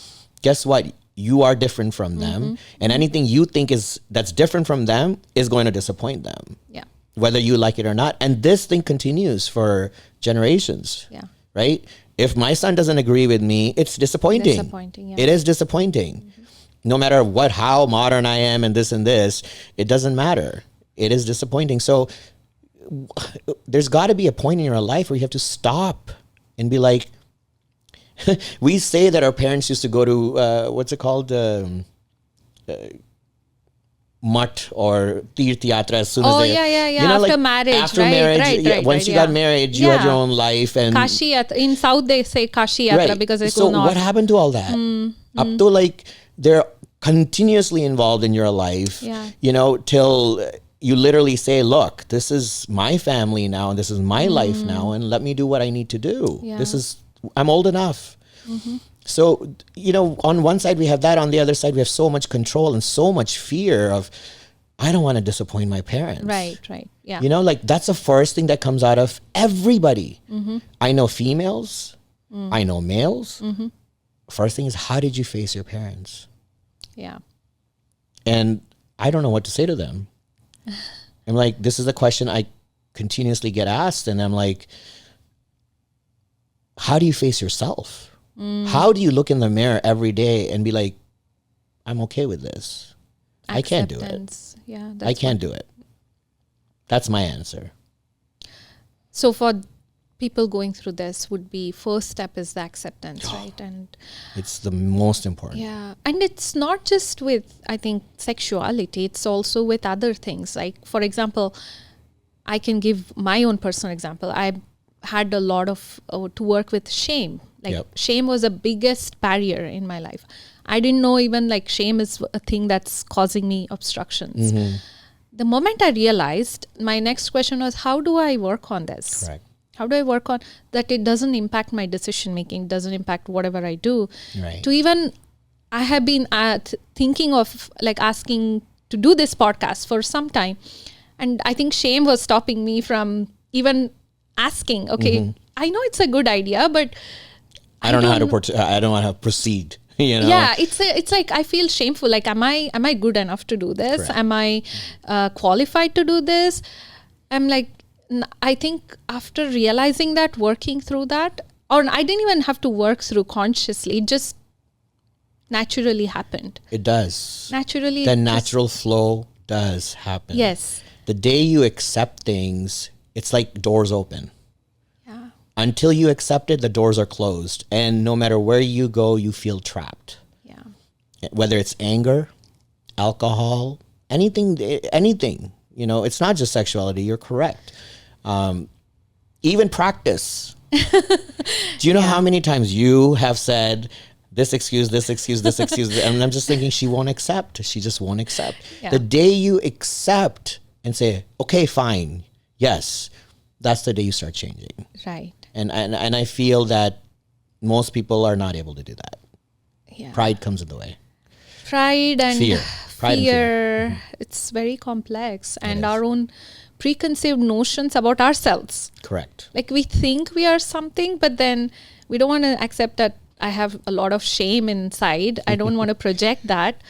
guess what? You are different from them, and anything you think that's different from them is going to disappoint them. Yeah. Whether you like it or not. And this thing continues for generations. Yeah. Right? If my son doesn't agree with me, it's disappointing. Yeah. It is disappointing. No matter how modern I am and this, it doesn't matter. It is disappointing. So there's got to be a point in your life where you have to stop and be like, we say that our parents used to go to, what's it called? Mutt or Tirth Yatra as soon as they... You know, after marriage. After marriage. Once you got married, you had your own life. And Kashi Yatra. In South, they say Kashi Yatra because they go north. So what happened to all that? Up to like, they're continuously involved in your life, you know, till you literally say, look, this is my family now, and this is my life now, and let me do what I need to do. Yeah. I'm old enough. So, you know, on one side we have that, on the other side we have so much control and so much fear of, I don't want to disappoint my parents. Right. Yeah. You know, like that's the first thing that comes out of everybody. I know females, I know males. First thing is, how did you face your parents? Yeah. And I don't know what to say to them. I'm like, this is a question I continuously get asked, and I'm like, how do you face yourself? How do you look in the mirror every day and be like, I'm okay with this? I can't do it. Yeah, I can't do it. That's my answer. So for people going through this, would be first step is the acceptance, right? And it's the most important. Yeah. And it's not just with, I think, sexuality. It's also with other things. Like, for example, I can give my own personal example. I had a lot of to work with shame. Like shame was the biggest barrier in my life. I didn't know even like shame is a thing that's causing me obstructions. The moment I realized, my next question was, how do I work on this? Correct. How do I work on that it doesn't impact my decision making, doesn't impact whatever I do? Right. To even, I have been thinking of like asking to do this podcast for some time. And I think shame was stopping me from even asking, okay, I know it's a good idea, but I don't know how to proceed. Yeah, it's like I feel shameful. Like, am I good enough to do this? Correct. Am I qualified to do this? I'm like, I think after realizing that, working through that, or I didn't even have to work through consciously. It just naturally happened. It does. Naturally. The natural flow does happen. Yes. The day you accept things, it's like doors open. Yeah. Until you accept it, the doors are closed. And no matter where you go, you feel trapped. Yeah. Whether it's anger, alcohol, anything, it's not just sexuality. You're correct. Even practice. Do you know how many times you have said this excuse, and I'm just thinking she won't accept. She just won't accept. Yeah. The day you accept and say, okay, fine, yes, that's the day you start changing. Right. And I feel that most people are not able to do that. Yeah. Pride comes in the way. Pride and Fear. Pride and fear. It's very complex, and is. our own preconceived notions about ourselves. Correct. Like, we think we are something, but then we don't want to accept that I have a lot of shame inside. I don't want to project that.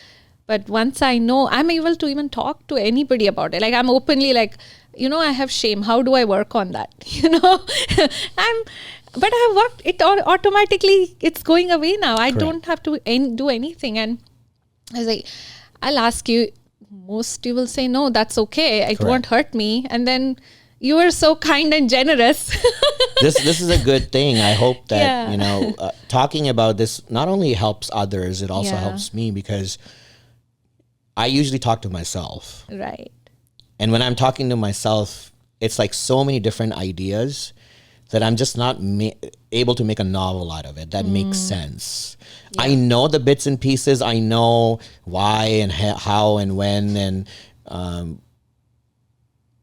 But once I know, I'm able to even talk to anybody about it. Like, I'm openly like, I have shame. How do I work on that? But I have worked it automatically. It's going away now. I Correct. don't have to do anything. And I was like, I'll ask you. Most you will say, no, that's okay. It Correct. won't hurt me. And then you are so kind and generous. This is a good thing. I hope that, Yeah. talking about this not only helps others, it also Yeah. helps me, because I usually talk to myself. Right. And when I'm talking to myself, it's like so many different ideas that I'm just not able to make a novel out of it that makes sense. Yeah. I know the bits and pieces. I know why and how and when, and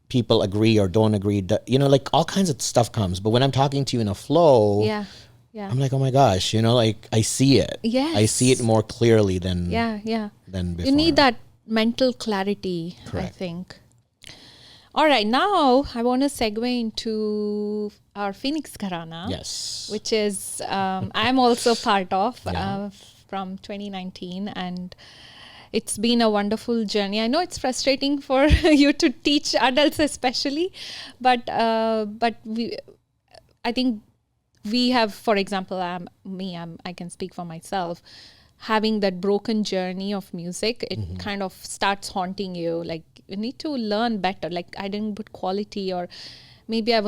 people agree or don't agree. Like all kinds of stuff comes. But when I'm talking to you in a flow, Yeah. Yeah. I'm like, oh my gosh, like I see it. Yes. I see it more clearly than Yeah. before. You need that mental clarity, Correct. I think. All right. Now I want to segue into our Phoenix Gharana. Yes. Which is, I'm also part of Yeah. from 2019. And it's been a wonderful journey. I know it's frustrating for you to teach adults especially, but I think we have, for example, I can speak for myself, having that broken journey of music, it kind of starts haunting you. Like, you need to learn better. Like, I didn't put quality, or maybe I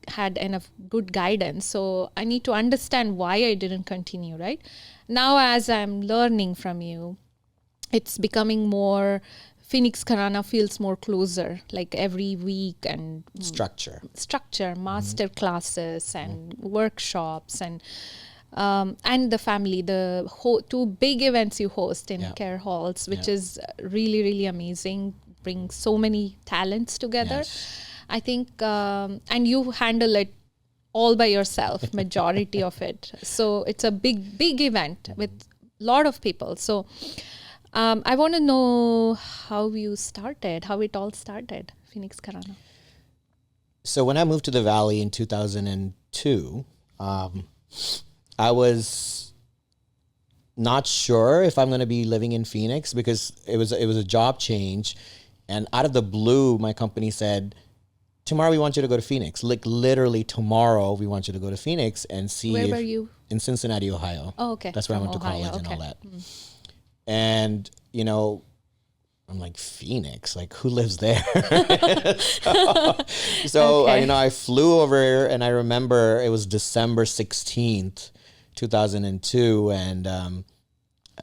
had enough good guidance. So I need to understand why I didn't continue, right? Now, as I'm learning from you, it's becoming more, Phoenix Gharana feels more closer, like every week, and Structure. master classes and workshops, and the family, the two big events you host in care halls, which is really, really amazing. Bring so many talents together. Yes. I think, and you handle it all by yourself, majority of it. So it's a big event with a lot of people. So I want to know how it all started, Phoenix Gharana. So when I moved to the Valley in 2002, I was not sure if I'm going to be living in Phoenix, because it was a job change, and out of the blue, my company said, tomorrow we want you to go to Phoenix. Like, literally tomorrow we want you to go to Phoenix and see. Where were you? In Cincinnati, Ohio. Oh, okay. That's where I went to Ohio, college and all okay. that. And, I'm like, Phoenix, like, who lives there? So Okay. I flew over, and I remember it was December 16th, 2002. And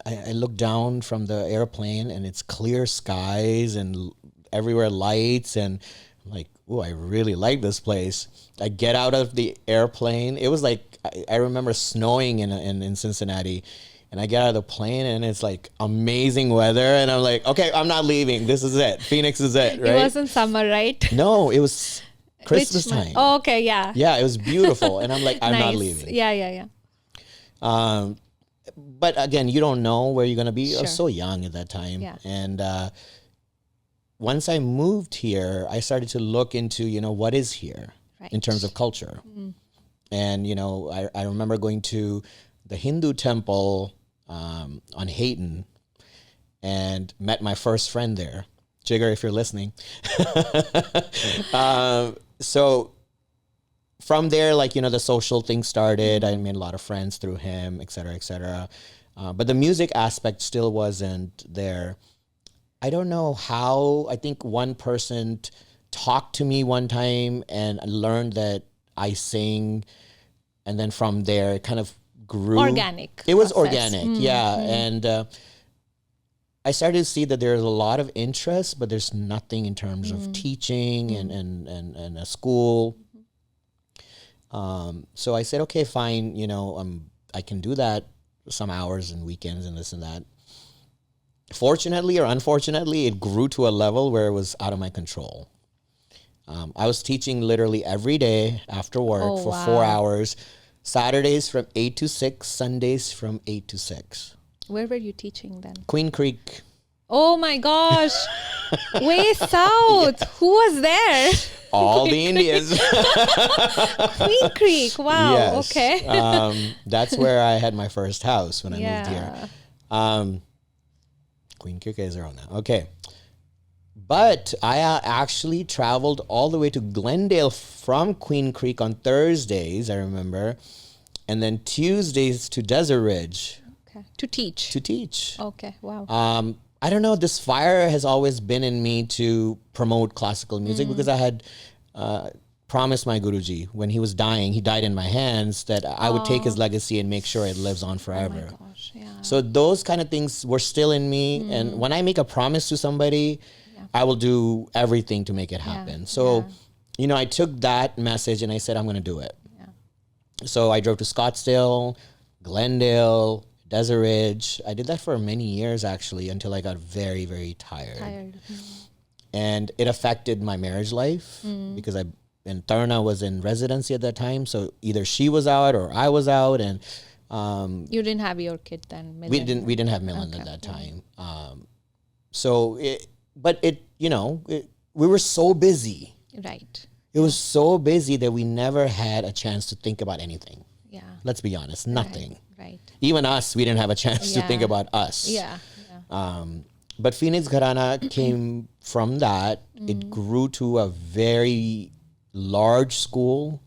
I looked down from the airplane, and it's clear skies and everywhere lights. And I'm like, oh, I really like this place. I get out of the airplane. It was like, I remember snowing in Cincinnati. And I get out of the plane, and it's like amazing weather. And I'm like, okay, I'm not leaving. This is it. Phoenix is it, right? It wasn't summer, right? No, it was Christmas Which month? time. Oh, okay, yeah. Yeah, it was beautiful. And I'm like, I'm not Nice. leaving. Yeah. But again, you don't know where you're going to be. I was Sure. so young at that time. Yeah. And once I moved here, I started to look into, what is here Right. in terms of culture. And, I remember going to the Hindu temple on Hayton and met my first friend there. Jigger, if you're listening. So from there, like, you know, the social thing started. I made a lot of friends through him, et cetera, et cetera. But the music aspect still wasn't there. I don't know how. I think one person talked to me one time and I learned that I sing. And then from there, it kind of grew. Organic. It was process. organic, yeah. And I started to see that there's a lot of interest, but there's nothing in terms of teaching and a school. So I said, okay, fine, you know, I can do that some hours and weekends and this and that. Fortunately or unfortunately, it grew to a level where it was out of my control. I was teaching literally every day after work for 4 hours, Saturdays from 8 to 6, Sundays from 8 to 6. Where were you teaching then? Queen Creek. Oh my gosh. Way south. Who was there? All the Indians. Queen Creek. Wow. Yes. Okay. That's where I had my first house when I moved here. Queen Creek is around now. Okay. But I actually traveled all the way to Glendale from Queen Creek on Thursdays, I remember. And then Tuesdays to Desert Ridge. Okay. To teach. Okay. Wow. I don't know, this fire has always been in me to promote classical music because I had promised my Guruji when he was dying, he died in my hands, that I would take his legacy and make sure it lives on forever. Oh my gosh, yeah. So those kind of things were still in me. And when I make a promise to somebody, I will do everything to make it happen. So, you know, I took that message and I said, I'm going to do it. Yeah. So I drove to Scottsdale, Glendale, Desert Ridge. I did that for many years, actually, until I got very, very tired. And it affected my marriage life because and Tarna was in residency at that time. So either she was out or I was out. And you didn't have your kid then? We didn't have Milan at that time. We were so busy. Right. It was so busy that we never had a chance to think about anything. Yeah. Let's be honest, nothing. Right. Even us, we didn't have a chance to think about us. Yeah. But Phoenix Gharana came from that. It grew to a very large school.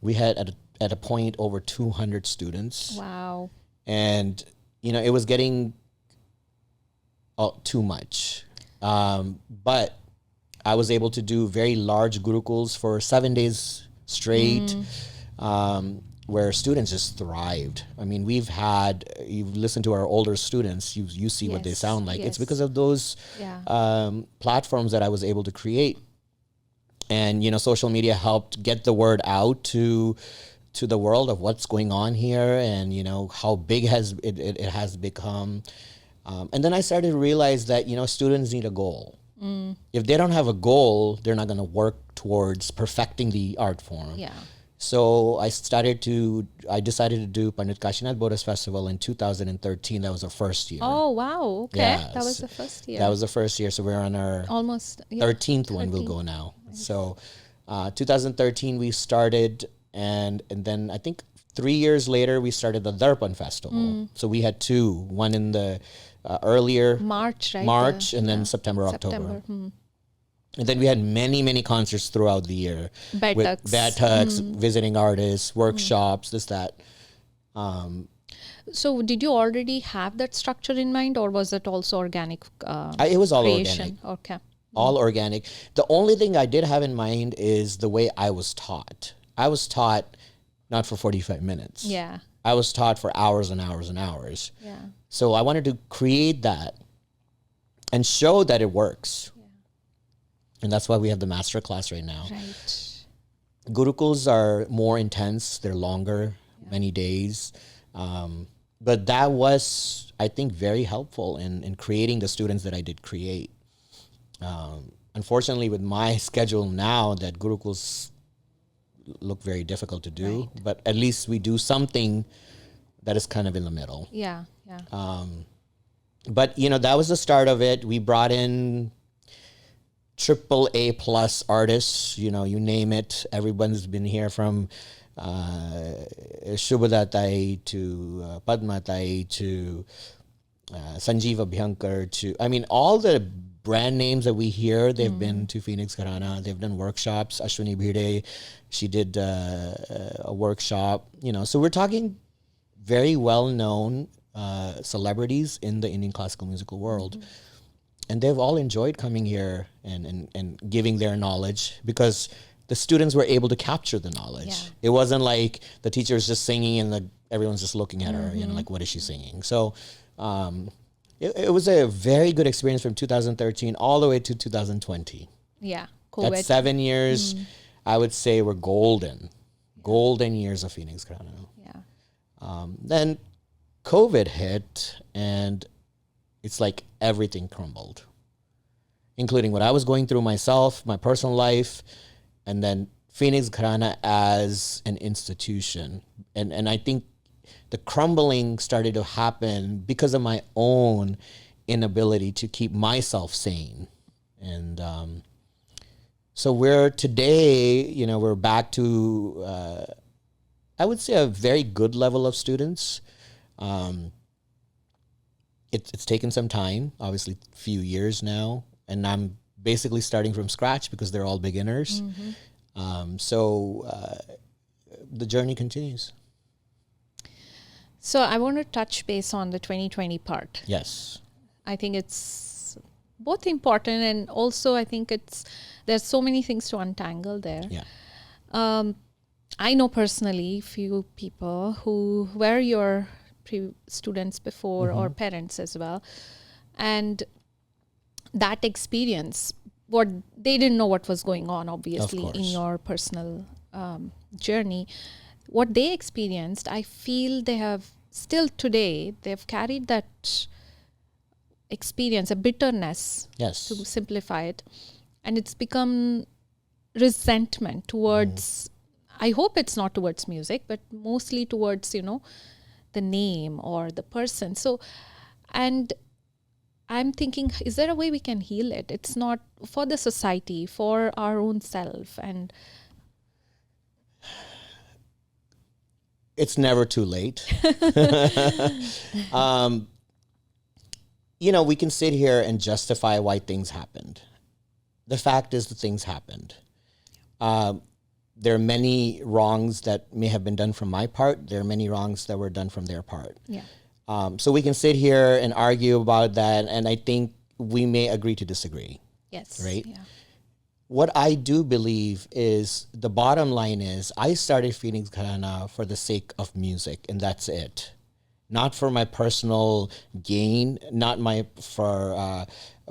We had at a point over 200 students. Wow. And, you know, it was getting too much. But I was able to do very large gurukuls for 7 days straight. Where students just thrived. I mean, you've listened to our older students, you see what they sound like. It's because of those platforms that I was able to create. And, you know, social media helped get the word out to the world of what's going on here and, you know, how big it has become. And then I started to realize that, you know, students need a goal. If they don't have a goal, they're not going to work towards perfecting the art form. Yeah. So I decided to do Pandit Kashinath Bodhas Festival in 2013. That was the first year. Oh, wow. Okay. Yes. That was the first year. That was the first year. So we're on our almost 13th one we'll go now. Nice. So 2013 we started and then I think 3 years later we started the Darpan Festival. So we had two, one in the earlier March, right? March and then September. October. And then we had many, many concerts throughout the year. With Batux, visiting artists, workshops, this, that. So did you already have that structure in mind or was it also organic It was all creation? organic. Okay. All organic. The only thing I did have in mind is the way I was taught. I was taught not for 45 minutes. Yeah. I was taught for hours and hours and hours. Yeah. So I wanted to create that and show that it works. And that's why we have the master class right now. Right. Gurukuls are more intense. They're longer, many days. But that was, I think, very helpful in creating the students that I did create. Unfortunately, with my schedule now, that Gurukuls look very difficult to do. Right. But at least we do something that is kind of in the middle. Yeah, yeah. But, you know, that was the start of it. We brought in AAA plus artists, you know, you name it. Everyone's been here from Shubhada Tai to Padma Tai to Sanjeev Abhyankar to, I mean, all the brand names that we hear, they've been to Phoenix Gharana. They've done workshops. Ashwini Bhide, she did a workshop, you know. So we're talking very well-known celebrities in the Indian classical musical world. And they've all enjoyed coming here and giving their knowledge because the students were able to capture the knowledge. Yeah. It wasn't like the teacher was just singing and everyone's just looking at her, you know, like, what is she singing? So it was a very good experience from 2013 all the way to 2020. Yeah, COVID. That's 7 years, I would say, were golden years of Phoenix Gharana. Yeah. Then COVID hit and it's like everything crumbled, including what I was going through myself, my personal life, and then Phoenix Gharana as an institution. And I think the crumbling started to happen because of my own inability to keep myself sane. And so we're today, you know, we're back to, I would say, a very good level of students. It's taken some time, obviously a few years now, and I'm basically starting from scratch because they're all beginners. So the journey continues. So I want to touch base on the 2020 part. Yes. I think it's both important and also I think there's so many things to untangle there. Yeah. I know personally few people who were your students before or parents as well, and that experience, what they didn't know what was going on obviously in your personal journey, what they experienced, I feel they have still today, they've carried that experience, a bitterness, Yes. to simplify it, and it's become resentment towards, I hope it's not towards music, but mostly towards, you know, the name or the person. So, and I'm thinking, is there a way we can heal it? It's not for the society, for our own self. And it's never too late. You know, we can sit here and justify why things happened. The fact is that things happened. There are many wrongs that may have been done from my part. There are many wrongs that were done from their part. yeah, So we can sit here and argue about that, and I think we may agree to disagree. yes, Right? yeah, What I do believe is the bottom line is I started Phoenix Gharana for the sake of music, and that's it. Not for my personal gain, not for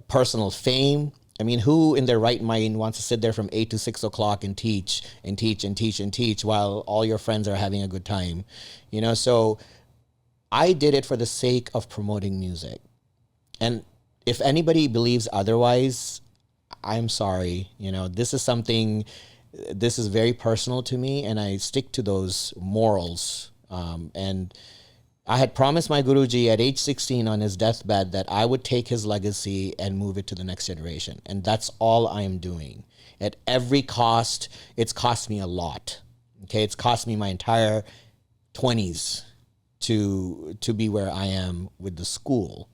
personal fame. I mean, who in their right mind wants to sit there from 8 to 6 o'clock and teach and teach and teach and teach while all your friends are having a good time? You know, so I did it for the sake of promoting music. And if anybody believes otherwise, I'm sorry. You know, this is very personal to me, and I stick to those morals. And I had promised my Guruji at age 16 on his deathbed that I would take his legacy and move it to the next generation. And that's all I am doing. At every cost, it's cost me a lot. Okay, it's cost me my entire 20s to be where I am with the school.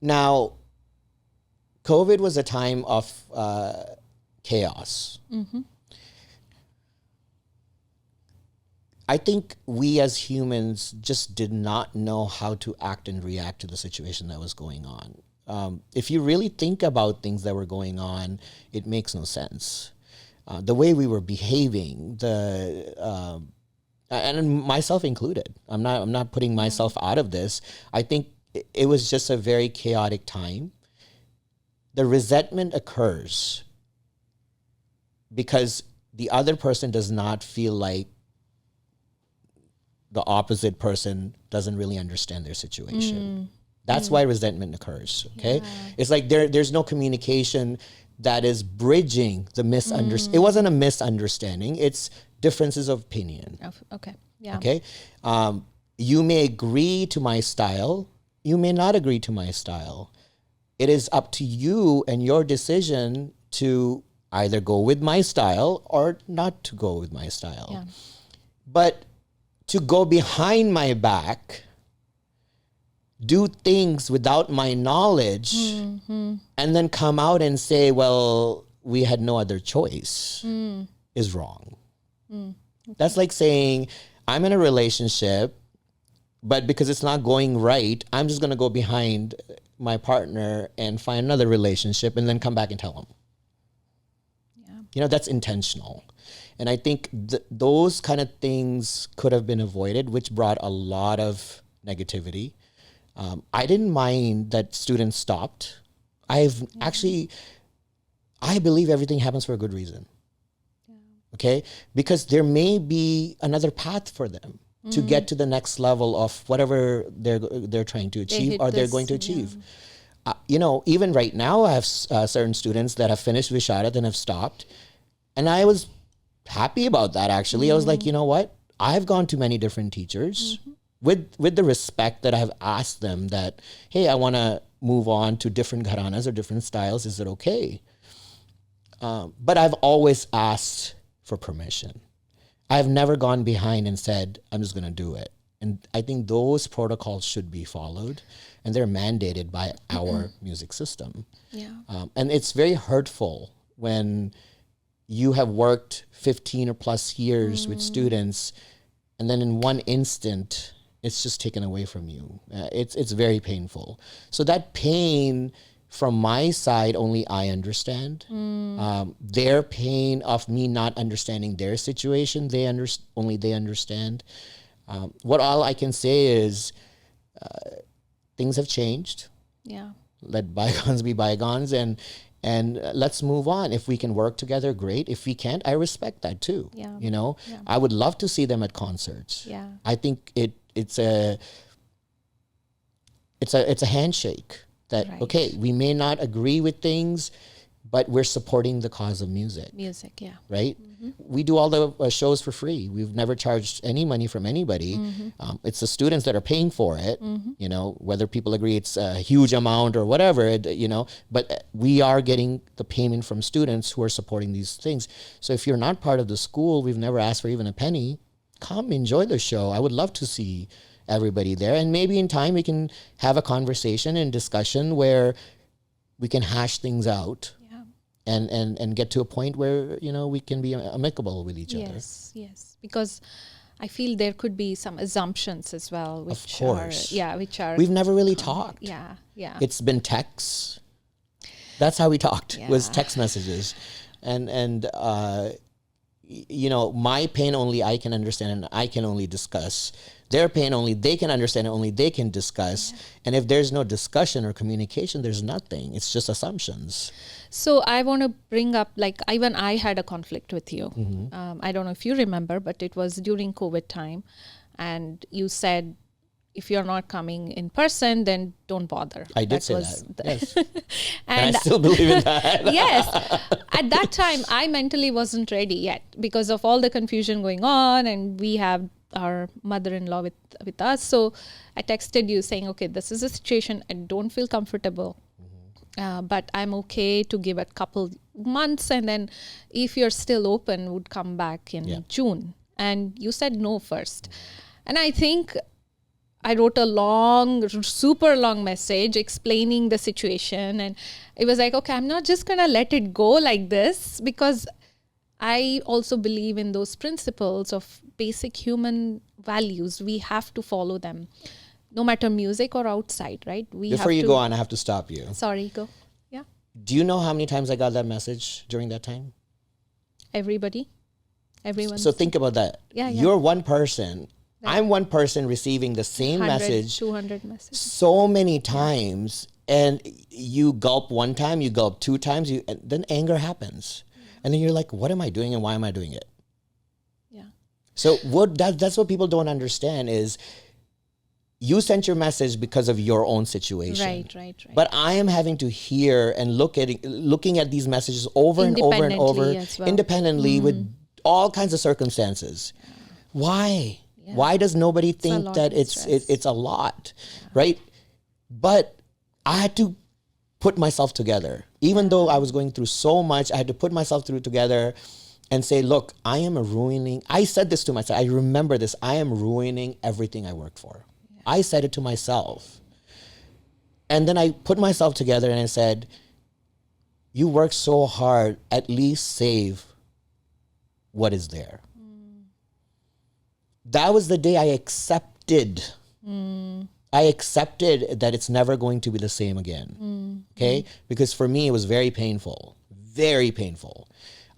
Now, COVID was a time of chaos. I think we as humans just did not know how to act and react to the situation that was going on. If you really think about things that were going on, it makes no sense. The way we were behaving, and myself included. I'm not putting myself out of this. I think it was just a very chaotic time. The resentment occurs because the other person does not feel like the opposite person doesn't really understand their situation. That's why resentment occurs, okay? Yeah. It's like there's no communication that is bridging the misunderstanding. It wasn't a misunderstanding. It's differences of opinion, okay, yeah, okay? You may agree to my style. You may not agree to my style. It is up to you and your decision to either go with my style or not to go with my style. Yeah. But to go behind my back, do things without my knowledge, and then come out and say, well, we had no other choice, is wrong. That's like saying, I'm in a relationship, but because it's not going right, I'm just going to go behind my partner and find another relationship and then come back and tell him. Yeah. That's intentional. And I think those kind of things could have been avoided, which brought a lot of negativity. I didn't mind that students stopped. I believe everything happens for a good reason. Okay? Because there may be another path for them to get to the next level of whatever they're trying to achieve or they're going to achieve. Even right now, I have certain students that have finished Visharad and have stopped. And I was happy about that, actually. I was like, you know what? I've gone to many different teachers with the respect that I have asked them that, hey, I want to move on to different gharanas or different styles. Is it okay? But I've always asked for permission. I've never gone behind and said, I'm just going to do it. And I think those protocols should be followed, and they're mandated by our music system. Yeah. And it's very hurtful when you have worked 15 or plus years with students, and then in one instant, it's just taken away from you. It's very painful. So that pain from my side, only I understand. Their pain of me not understanding their situation, only they understand. What all I can say is things have changed. Yeah. Let bygones be bygones, and let's move on. If we can work together, great. If we can't, I respect that too. Yeah. I would love to see them at concerts. Yeah. I think it's a handshake that, okay, we may not agree with things, but we're supporting the cause of music. Music, yeah. Right? We do all the shows for free. We've never charged any money from anybody. It's the students that are paying for it, whether people agree it's a huge amount or whatever, but we are getting the payment from students who are supporting these things. So if you're not part of the school, we've never asked for even a penny, come enjoy the show. I would love to see everybody there. And maybe in time we can have a conversation and discussion where we can hash things out. And get to a point where, we can be amicable with each other. Yes. Because I feel there could be some assumptions as well. Which of course. Which are... We've never really talked. Yeah. It's been texts. That's how we talked, was text messages. And my pain only I can understand and I can only discuss. Their pain only they can understand and only they can discuss. And if there's no discussion or communication, there's nothing. It's just assumptions. So I want to bring up, even I had a conflict with you. I don't know if you remember, but it was during COVID time. And you said, if you're not coming in person, then don't bother. I did say that. Yes. and I still believe in that. Yes. At that time, I mentally wasn't ready yet because of all the confusion going on. And we have our mother-in-law with us. So I texted you saying, okay, this is a situation. I don't feel comfortable. But I'm okay to give it a couple months. And then if you're still open, would come back in June. And you said no first. And I think I wrote a super long message explaining the situation. And it was like, okay, I'm not just going to let it go like this, because I also believe in those principles of basic human values. We have to follow them, no matter music or outside, right? Before you go on, I have to stop you. Sorry, go. Yeah. Do you know how many times I got that message during that time? Everyone. So think about that. Yeah. You're one person. Right. I'm one person receiving the same message 200 messages so many times, and you gulp one time, you gulp two times, and then anger happens. And then you're like, what am I doing and why am I doing it? Yeah. So that's what people don't understand is you sent your message because of your own situation. Right. But I am having to hear and looking at these messages over and over and over independently with all kinds of circumstances. Yeah. Why? Yeah. Why does nobody think that it's a lot, right? But I had to put myself together. Even though I was going through so much, I had to put myself through together and say, look, I said this to myself. I remember this. I am ruining everything I worked for. Yeah. I said it to myself. And then I put myself together and I said, you work so hard, at least save what is there. That was the day I accepted. I accepted that it's never going to be the same again. Okay? Because for me, it was very painful. Very painful.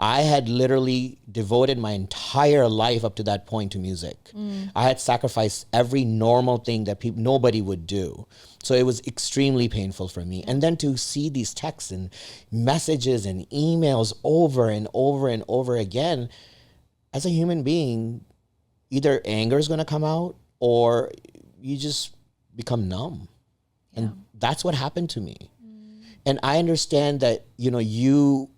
I had literally devoted my entire life up to that point to music. I had sacrificed every normal thing that nobody would do. So it was extremely painful for me. And then to see these texts and messages and emails over and over and over again, as a human being, either anger is going to come out or you just become numb. Yeah. And that's what happened to me. And I understand that, you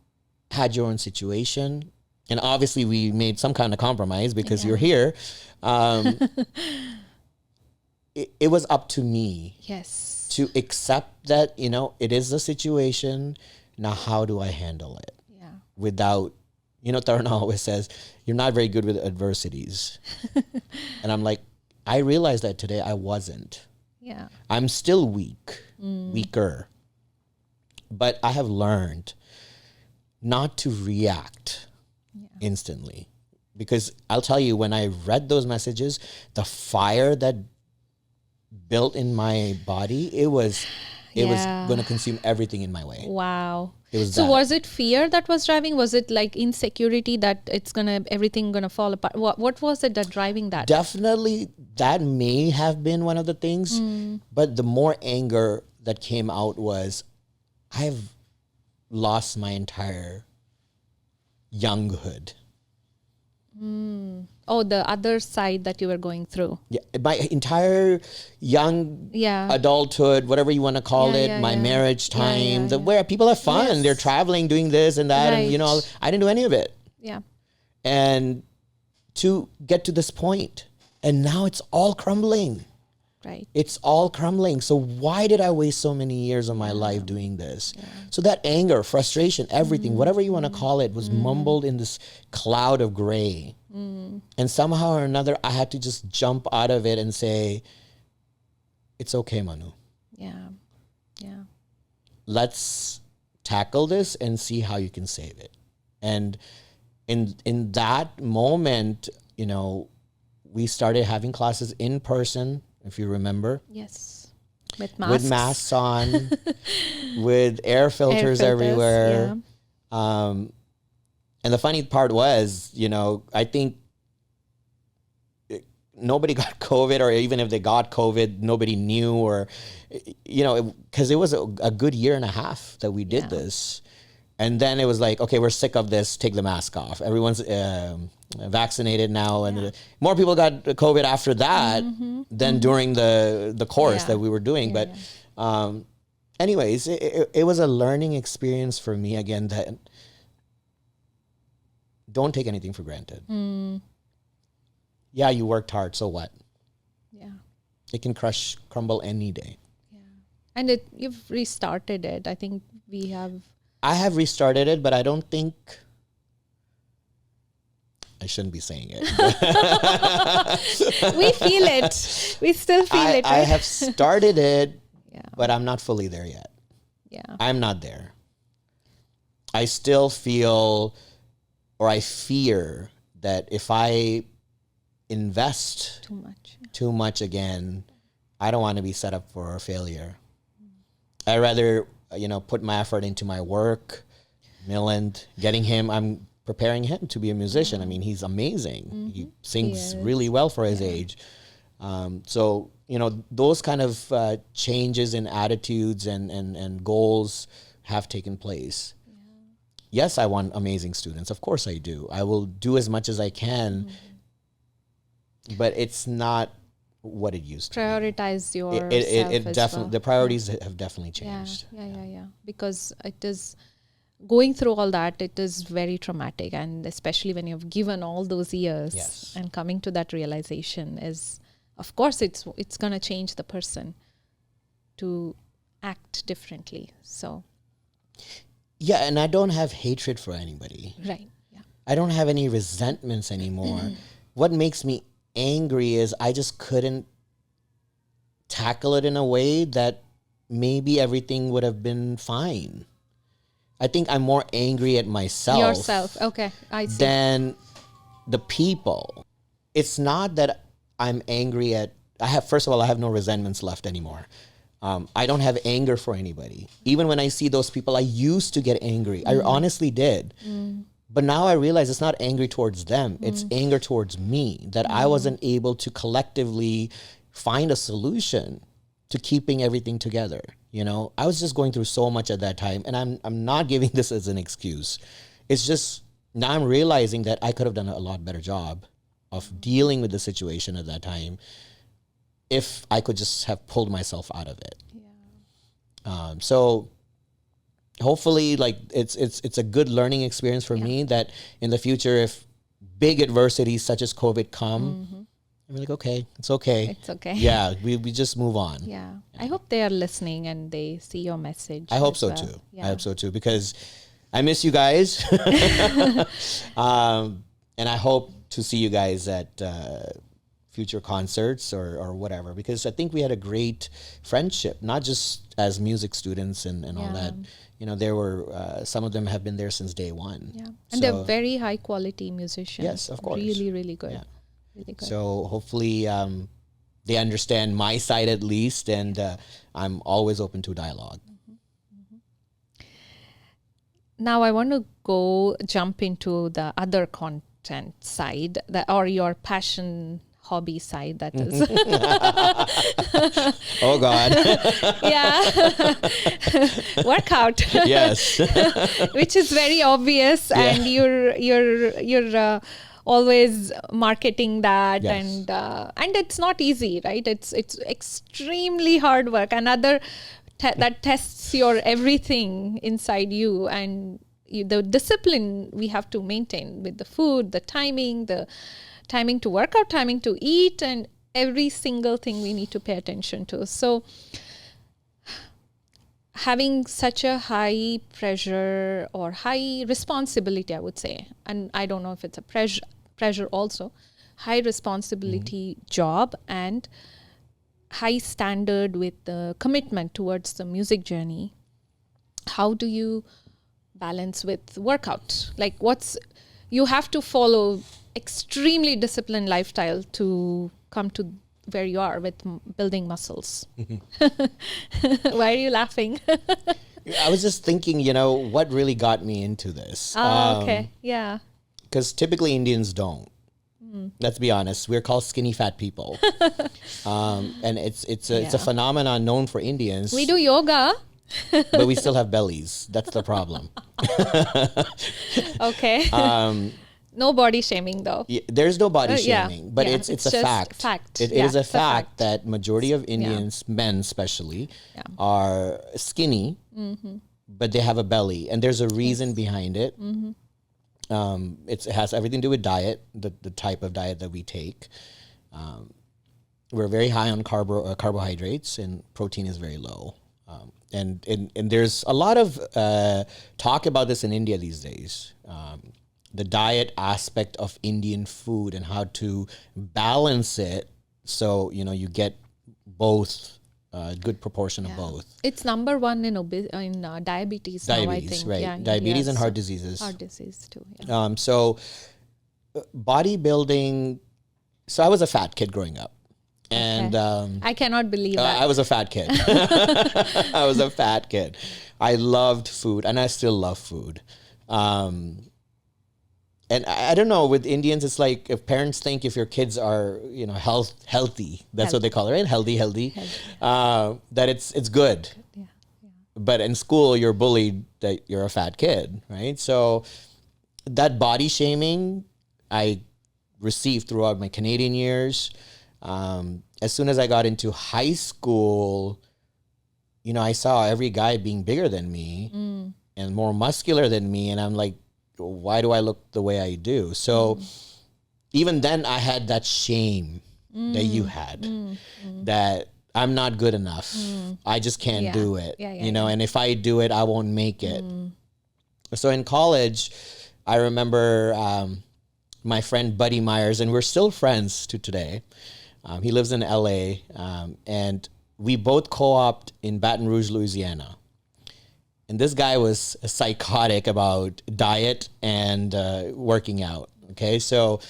had your own situation. And obviously we made some kind of compromise because you're here. It was up to me to accept that, it is a situation. Now, how do I handle it? Yeah. Without, Taruna always says, you're not very good with adversities. And I'm like, I realized that today I wasn't. Yeah. I'm still weaker. But I have learned not to react instantly. Because I'll tell you, when I read those messages, the fire that built in my body, it was going to consume everything in my way. Wow. Was it fear that was driving? Was it like insecurity that everything gonna fall apart? What was it that driving that? Definitely that may have been one of the things. But the more anger that came out was, I've lost my entire younghood. Oh, the other side that you were going through. Yeah, my entire young adulthood, whatever you want to call it, my marriage time, where people have fun, they're traveling, doing this and that, and I didn't do any of it. Yeah. And to get to this point, and now it's all crumbling. Right. It's all crumbling. So why did I waste so many years of my life doing this? Yeah. So that anger, frustration, everything, whatever you want to call it, was mumbled in this cloud of gray. And somehow or another, I had to just jump out of it and say, it's okay, Manu. Yeah. Yeah. Let's tackle this and see how you can save it. And in that moment, we started having classes in person. If you remember. Yes. With masks on, with air filters everywhere. Yeah. And the funny part was, I think nobody got COVID, or even if they got COVID, nobody knew, or, because it was a good year and a half that we did this. And then it was like, okay, we're sick of this. Take the mask off. Everyone's vaccinated now. And more people got COVID after that than during the course that we were doing. But anyways, it was a learning experience for me, again, that don't take anything for granted. Yeah, you worked hard. So what? Yeah. It can crumble any day. Yeah. And you've restarted it. I think I have restarted it, but I don't think I shouldn't be saying it. We feel it. We still feel it. Right? I have started it, but I'm not fully there yet. Yeah. I'm not there. I still feel, or I fear that if I invest too much again, I don't want to be set up for a failure. I'd rather put my effort into my work, Milland, getting him. I'm preparing him to be a musician. I mean, he's amazing. He sings really well for his age. So, those kind of changes in attitudes and goals have taken place. Yeah. Yes, I want amazing students. Of course I do. I will do as much as I can, but it's not what it used to prioritize be. Yourself it as definitely well. The priorities have definitely changed. Yeah. Because it is going through all that, it is very traumatic, and especially when you've given all those years and coming to that realization is, of course, it's going to change the person to act differently. So Yeah, and I don't have hatred for anybody. Right. Yeah. I don't have any resentments anymore. What makes me angry is I just couldn't tackle it in a way that maybe everything would have been fine. I think I'm more angry at myself. Yourself. Okay. I see. Than the people. It's not that I'm angry at, first of all, I have no resentments left anymore. I don't have anger for anybody. Even when I see those people, I used to get angry. I honestly did. But now I realize it's not angry towards them. It's anger towards me that I wasn't able to collectively find a solution to keeping everything together. You know, I was just going through so much at that time, and I'm not giving this as an excuse. It's just now I'm realizing that I could have done a lot better job of dealing with the situation at that time if I could just have pulled myself out of it. Yeah. So hopefully, like it's a good learning experience for me that in the future, if big adversities such as COVID come, I'm like, okay, it's okay. It's okay. Yeah, we just move on. Yeah. I hope they are listening and they see your message. I hope so too. Yeah. I hope so too, because I miss you guys. And I hope to see you guys at future concerts or whatever, because I think we had a great friendship, not just as music students and all that. You know, there were some of them have been there since day one. Yeah. And they're very high quality musicians. Yes, of course. Really, really good. Yeah. Really good. So hopefully they understand my side at least, and I'm always open to dialogue. Now I want to jump into the other content side, or your passion hobby side, that is. Oh God. Yeah. Workout. Yes. Which is very obvious, and you're always marketing that. Yes. And it's not easy, right? It's extremely hard work. Another that tests your everything inside you, and the discipline we have to maintain with the food, the timing to work out, timing to eat, and every single thing we need to pay attention to. So having such a high pressure or high responsibility, I would say, and I don't know if it's a pressure also, high responsibility job and high standard with the commitment towards the music journey, how do you balance with workout? Like you have to follow extremely disciplined lifestyle to come to where you are with building muscles. Why are you laughing? I was just thinking, what really got me into this. Okay. Yeah. Because typically Indians don't. Let's be honest. We're called skinny fat people. And it's a phenomenon known for Indians. We do yoga. But we still have bellies. That's the problem. Okay. No body shaming though. There's no body shaming, but it's a fact. It is a fact that majority of Indians, men especially, are skinny, but they have a belly, and there's a reason behind it. It has everything to do with diet, the type of diet that we take. We're very high on carbohydrates, and protein is very low. And there's a lot of talk about this in India these days. The diet aspect of Indian food and how to balance it so you get both a good proportion of both. It's number one in diabetes now, I think. Right? Yeah, diabetes and heart diseases. Heart disease too. Yeah. So bodybuilding. So I was a fat kid growing up. And I cannot believe that. I was a fat kid. I was a fat kid. I loved food, and I still love food. And I don't know, with Indians, it's like if parents think if your kids are, healthy, that's what they call it, right? Healthy. That it's good. Yeah. But in school, you're bullied that you're a fat kid, right? So that body shaming I received throughout my Canadian years. As soon as I got into high school, I saw every guy being bigger than me and more muscular than me. And I'm like, why do I look the way I do? So even then I had that shame that you had, that I'm not good enough. I just can't do it, and if I do it, I won't make it. So in college, I remember my friend Buddy Myers, and we're still friends to today. He lives in LA, and we both co-opted in Baton Rouge, Louisiana. And this guy was psychotic about diet and working out. Okay, so,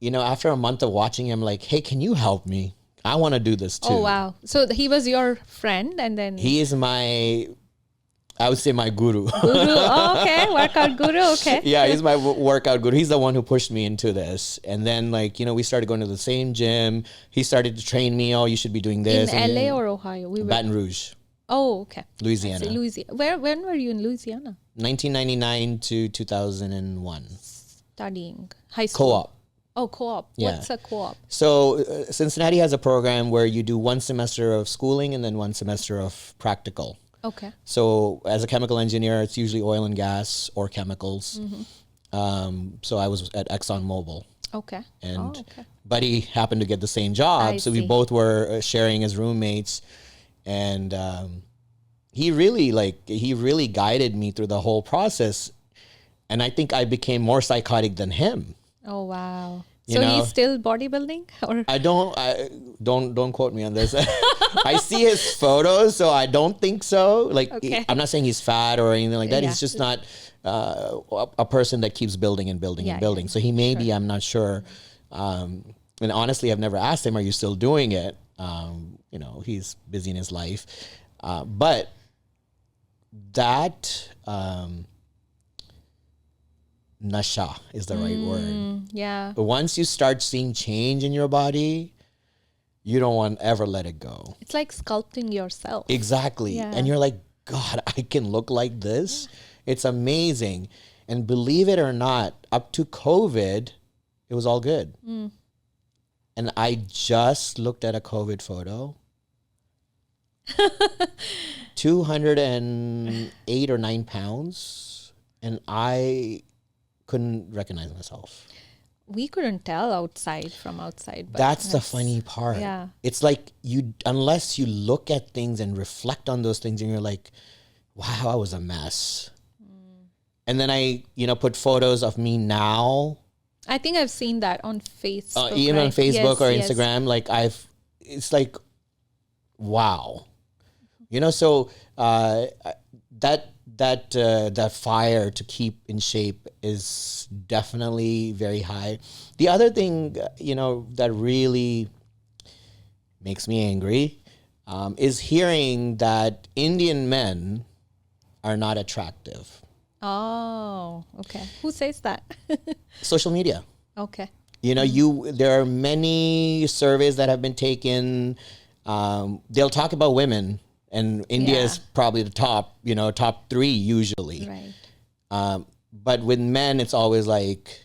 after a month of watching him, like, hey, can you help me? I want to do this too. Oh, wow. So he was your friend, and then... He is I would say my guru. Guru. Oh, okay. Workout guru. Okay. Yeah, he's my workout guru. He's the one who pushed me into this. And then, we started going to the same gym. He started to train me. Oh, you should be doing this. In LA or Ohio? Baton Rouge. Oh, okay. Louisiana. Louisiana. When were you in Louisiana? 1999 to 2001. Studying. High school. Co-op. Oh, co-op. Yeah. What's a co-op? So Cincinnati has a program where you do 1 semester of schooling and then 1 semester of practical. Okay. So as a chemical engineer, it's usually oil and gas or chemicals. So I was at ExxonMobil. Okay. And Buddy happened to get the same job. So we both were sharing as roommates. And he really guided me through the whole process. And I think I became more psychotic than him. Oh, wow. So he's still bodybuilding? Or I don't quote me on this. I see his photos, so I don't think so. Like, I'm not saying he's fat or anything like that. He's just not a person that keeps building and building and building. So he may be, I'm not sure. And honestly, I've never asked him, are you still doing it? He's busy in his life. But that... nasha is the right word. Yeah. But once you start seeing change in your body, you don't want to ever let it go. It's like sculpting yourself. Exactly. Yeah. And you're like, God, I can look like this. It's amazing. And believe it or not, up to COVID, it was all good. And I just looked at a COVID photo. 208 or 9 pounds. And I couldn't recognize myself. We couldn't tell from outside. But that's the funny part. Yeah. It's like unless you look at things and reflect on those things and you're like, wow, I was a mess. And then I, put photos of me now. I think I've seen that on Facebook. Even on Facebook or Instagram. Like it's like, wow. So that fire to keep in shape is definitely very high. The other thing, that really makes me angry is hearing that Indian men are not attractive. Oh, okay. Who says that? Social media. Okay. There are many surveys that have been taken. They'll talk about women. And India is probably the top 3 usually. Right. But with men, it's always like,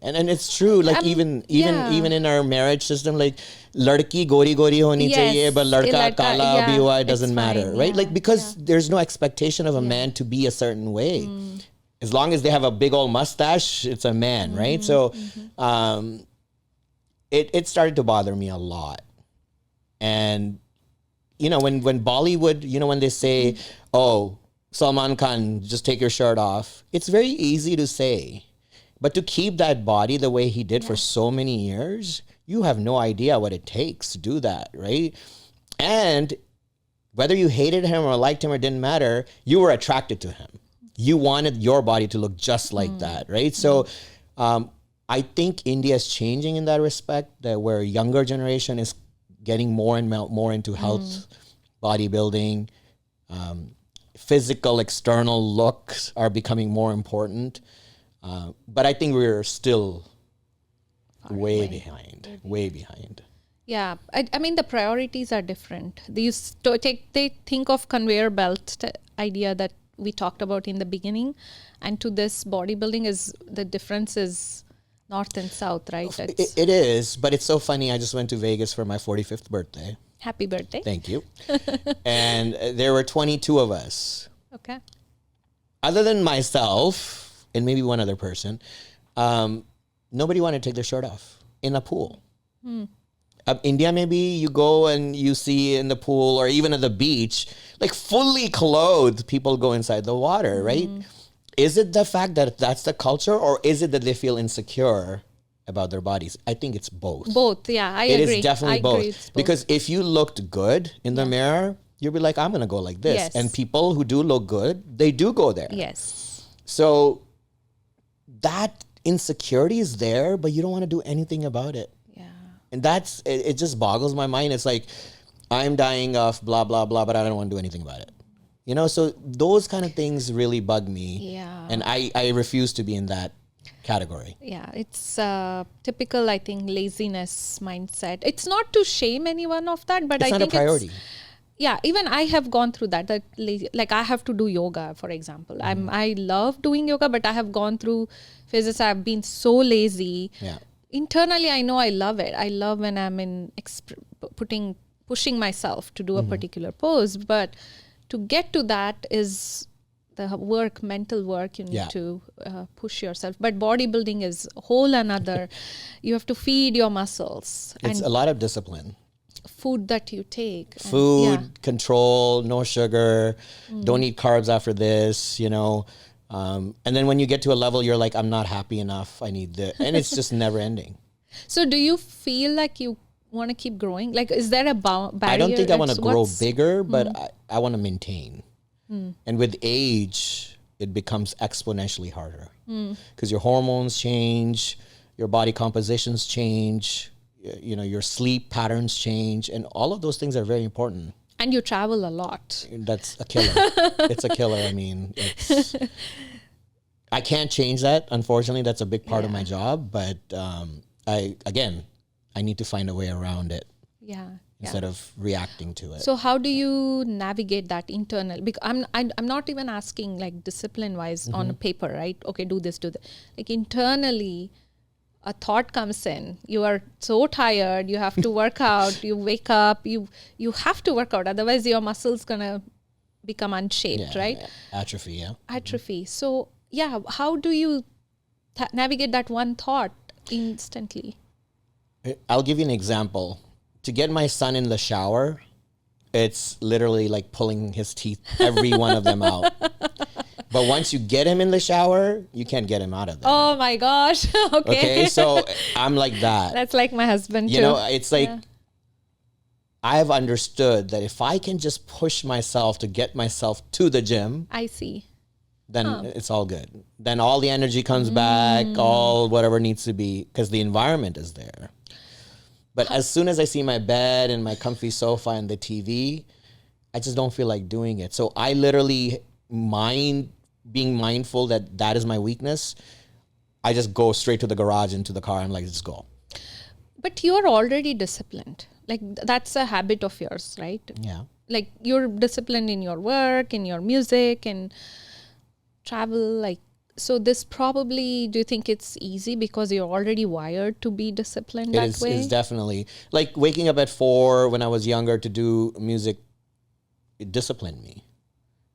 and it's true. Like even in our marriage system, like ladki gori honi chahiye, but ladka kala bhi hua, it doesn't matter, right? Yeah. Like because there's no expectation of a man to be a certain way. As long as they have a big old mustache, it's a man, right? So, it started to bother me a lot, and. When Bollywood, when they say, oh, Salman Khan, just take your shirt off. It's very easy to say. But to keep that body the way he did for so many years, you have no idea what it takes to do that, right? And whether you hated him or liked him or didn't matter, you were attracted to him. You wanted your body to look just like that, right? So I think India is changing in that respect, that where a younger generation is getting more and more into health, bodybuilding, physical external looks are becoming more important. But I think we're still way behind. Yeah. I mean, the priorities are different. They think of conveyor belt idea that we talked about in the beginning. And to this bodybuilding the difference is north and south, right? It is, but it's so funny. I just went to Vegas for my 45th birthday. Happy birthday. Thank you. And there were 22 of us. Okay. Other than myself and maybe one other person, nobody wanted to take their shirt off in a pool. India, maybe you go and you see in the pool or even at the beach, like fully clothed people go inside the water, right? Is it the fact that that's the culture, or is it that they feel insecure about their bodies? I think it's both. Both, yeah, I agree. It is definitely I agree, both. it's both. Because if you looked good in the mirror, you'll be like, I'm going to go like this. Yes. And people who do look good, they do go there. Yes. So that insecurity is there, but you don't want to do anything about it. Yeah. And it just boggles my mind. It's like, I'm dying of blah, blah, blah, but I don't want to do anything about it. You know, so those kind of things really bug me. Yeah. And I refuse to be in that category. Yeah, it's typical, I think, laziness mindset. It's not to shame anyone of that, but It's I not a think priority. yeah, even I have gone through that. That like I have to do yoga, for example. I love doing yoga, but I have gone through phases. I've been so lazy. Yeah. Internally, I know I love it. I love when I'm in pushing myself to do a particular pose, but to get to that is the mental work you need to push yourself. But bodybuilding is a whole another. You have to feed your muscles. It's a lot of discipline. Food that you take. Food, control, no sugar, don't eat carbs after this, you know. And then when you get to a level, you're like, I'm not happy enough. I need this. And it's just never ending. So do you feel like you want to keep growing? Like, is there a barrier? I don't think I want to grow bigger, but I want to maintain. And with age, it becomes exponentially harder because your hormones change, your body compositions change, you know, your sleep patterns change, and all of those things are very important. And you travel a lot. That's a killer. It's a killer. I mean, I can't change that. Unfortunately, that's a big part of my job, but I need to find a way around it. Yeah. Instead of reacting to it. So how do you navigate that internal? Because I'm not even asking like discipline wise on a paper, right? Okay, do this, do that. Like internally, a thought comes in. You are so tired. You have to work out. You wake up. You have to work out. Otherwise, your muscles gonna become unshaped, right? Atrophy. Yeah. Atrophy. So yeah, how do you navigate that one thought instantly? I'll give you an example. To get my son in the shower, it's literally like pulling his teeth, every one of them out. But once you get him in the shower, you can't get him out of there. Oh my gosh. Okay. So I'm like that. That's like my husband too. You know, it's like I've understood that if I can just push myself to get myself to the gym, I see. Then it's all good. Then all the energy comes back, all whatever needs to be, because the environment is there. But as soon as I see my bed and my comfy sofa and the TV, I just don't feel like doing it. So I literally being mindful that that is my weakness. I just go straight to the garage, into the car. I'm like, just go. But you're already disciplined. Like that's a habit of yours, right? Yeah. Like you're disciplined in your work, in your music, and travel. Like, so this probably, do you think it's easy because you're already wired to be disciplined that way? It's definitely like waking up at 4 when I was younger to do music. It disciplined me.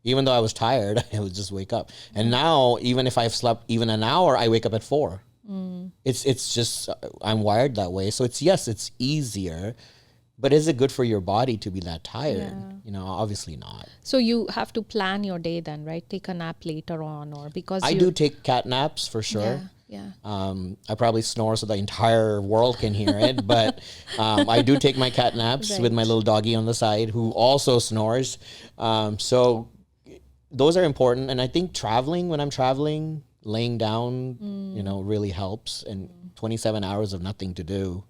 Even though I was tired, I would just wake up. And now, even if I've slept even an hour, I wake up at 4. It's just, I'm wired that way. So it's easier. But is it good for your body to be that tired? Yeah. You know, obviously not. So you have to plan your day then, right? Take a nap later on, or because I do take cat naps for sure. Yeah. I probably snore so the entire world can hear it, but I do take my cat naps with my little doggy on the side who also snores. So those are important. And I think when I'm traveling, laying down, you know, really helps. And 27 hours of nothing to do,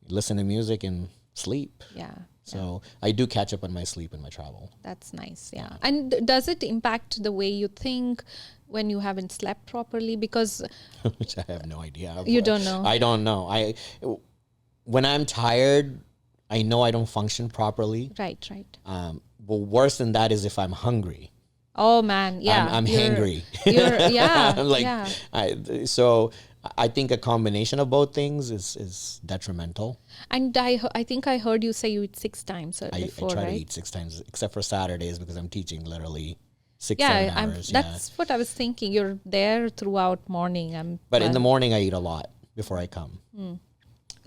listen to music and sleep. Yeah. So I do catch up on my sleep in my travel. That's nice. Yeah. And does it impact the way you think when you haven't slept properly? Because which I have no idea. You don't know. I don't know. When I'm tired, I know I don't function properly. Right. But worse than that is if I'm hungry. Oh man, yeah. I'm hangry. So I think a combination of both things is detrimental. And I think I heard you say you eat 6 times before, I try right? to eat 6 times, except for Saturdays because I'm teaching literally 6-7 hours. That's what I was thinking. You're there throughout morning. But in the morning, I eat a lot before I come.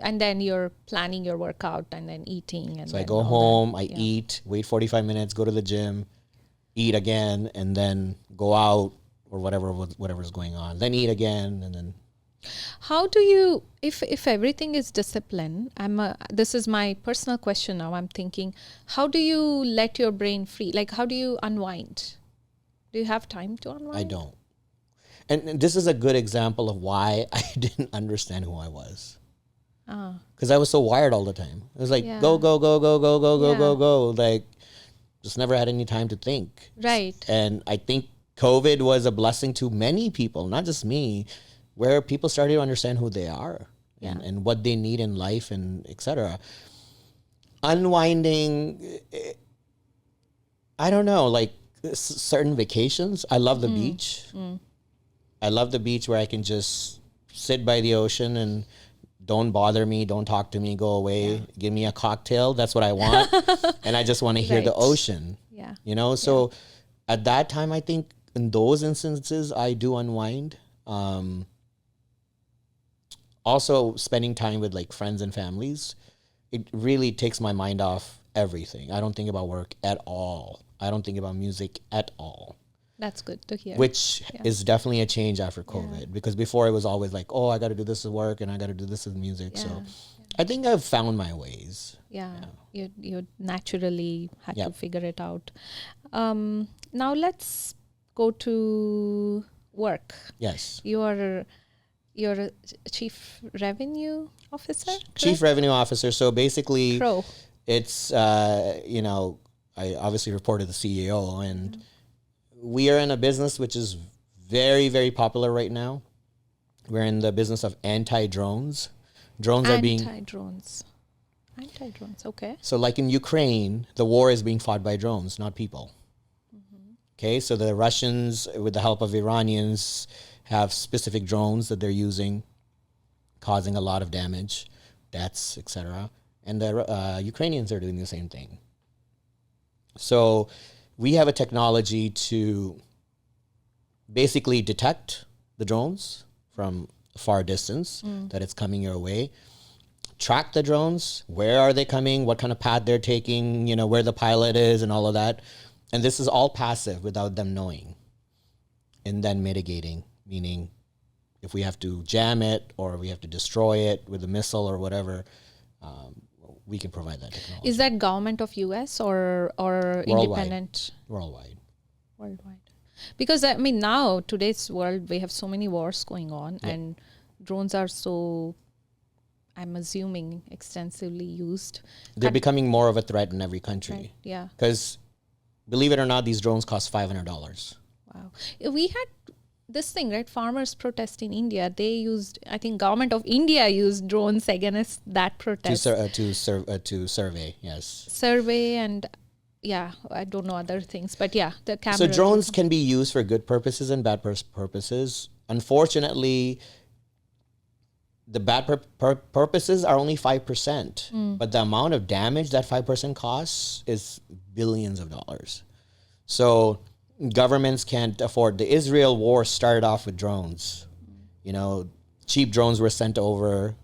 And then you're planning your workout and then eating. And So I then go all home, that. I eat, wait 45 minutes, go to the gym, eat again, and then go out or whatever's going on. Then eat again, and then. How do you, if everything is discipline, this is my personal question now. I'm thinking, how do you let your brain free? Like, how do you unwind? Do you have time to unwind? I don't. And this is a good example of why I didn't understand who I was. Because I was so wired all the time. It was like, go, go, go, go, go, go, go, go, go. Like, just never had any time to think. Right. And I think COVID was a blessing to many people, not just me, where people started to understand who they are and what they need in life and etc. Unwinding, I don't know, like certain vacations. I love the beach. I love the beach where I can just sit by the ocean and don't bother me, don't talk to me, go away, give me a cocktail. That's what I want. And I just want to hear the ocean. Yeah. You know, so at that time, I think in those instances, I do unwind. Also, spending time with like friends and families, it really takes my mind off everything. I don't think about work at all. I don't think about music at all. That's good to hear. Which is definitely a change after COVID, because before it was always like, oh, I got to do this with work and I got to do this with music. So I think I've found my ways. You naturally had to figure it out. Now let's go to work. Yes. You're a chief revenue officer? Correct? Chief revenue officer. So basically, Pro. It's, I obviously report to the CEO, and we are in a business which is very, very popular right now. We're in the business of anti-drones. Drones are being... Anti-drones, okay. So like in Ukraine, the war is being fought by drones, not people. Okay, so the Russians, with the help of Iranians, have specific drones that they're using, causing a lot of damage, deaths, etc. And the Ukrainians are doing the same thing. So we have a technology to basically detect the drones from a far distance, that it's coming your way, track the drones, where are they coming, what kind of path they're taking, you know, where the pilot is and all of that. And this is all passive without them knowing. And then mitigating, meaning if we have to jam it or we have to destroy it with a missile or whatever, we can provide that technology. Is that government of US or independent? Worldwide. Because I mean, now today's world, we have so many wars going on, and drones are so, I'm assuming, extensively used. They're becoming more of a threat in every country. Right. Yeah. Because believe it or not, these drones cost $500. Wow. We had this thing, right? Farmers protest in India. They used, I think, government of India used drones against that protest. To survey, yes. Survey and, I don't know other things. But the camera. So drones can be used for good purposes and bad purposes. Unfortunately, the bad purposes are only 5%. But the amount of damage that 5% costs is billions of dollars. So governments can't afford. The Israel war started off with drones. You know, cheap drones were sent over,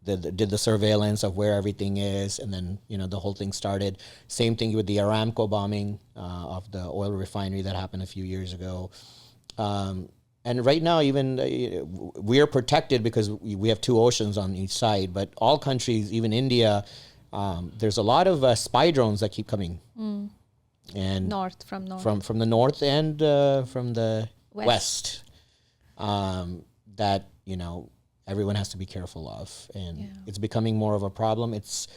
did the surveillance of where everything is, and then, you know, the whole thing started. Same thing with the Aramco bombing of the oil refinery that happened a few years ago. And right now, even we are protected because we have two oceans on each side, but all countries, even India, there's a lot of spy drones that keep coming. And from the north and from the west, that, you know, everyone has to be careful of, and it's becoming more of a problem. It's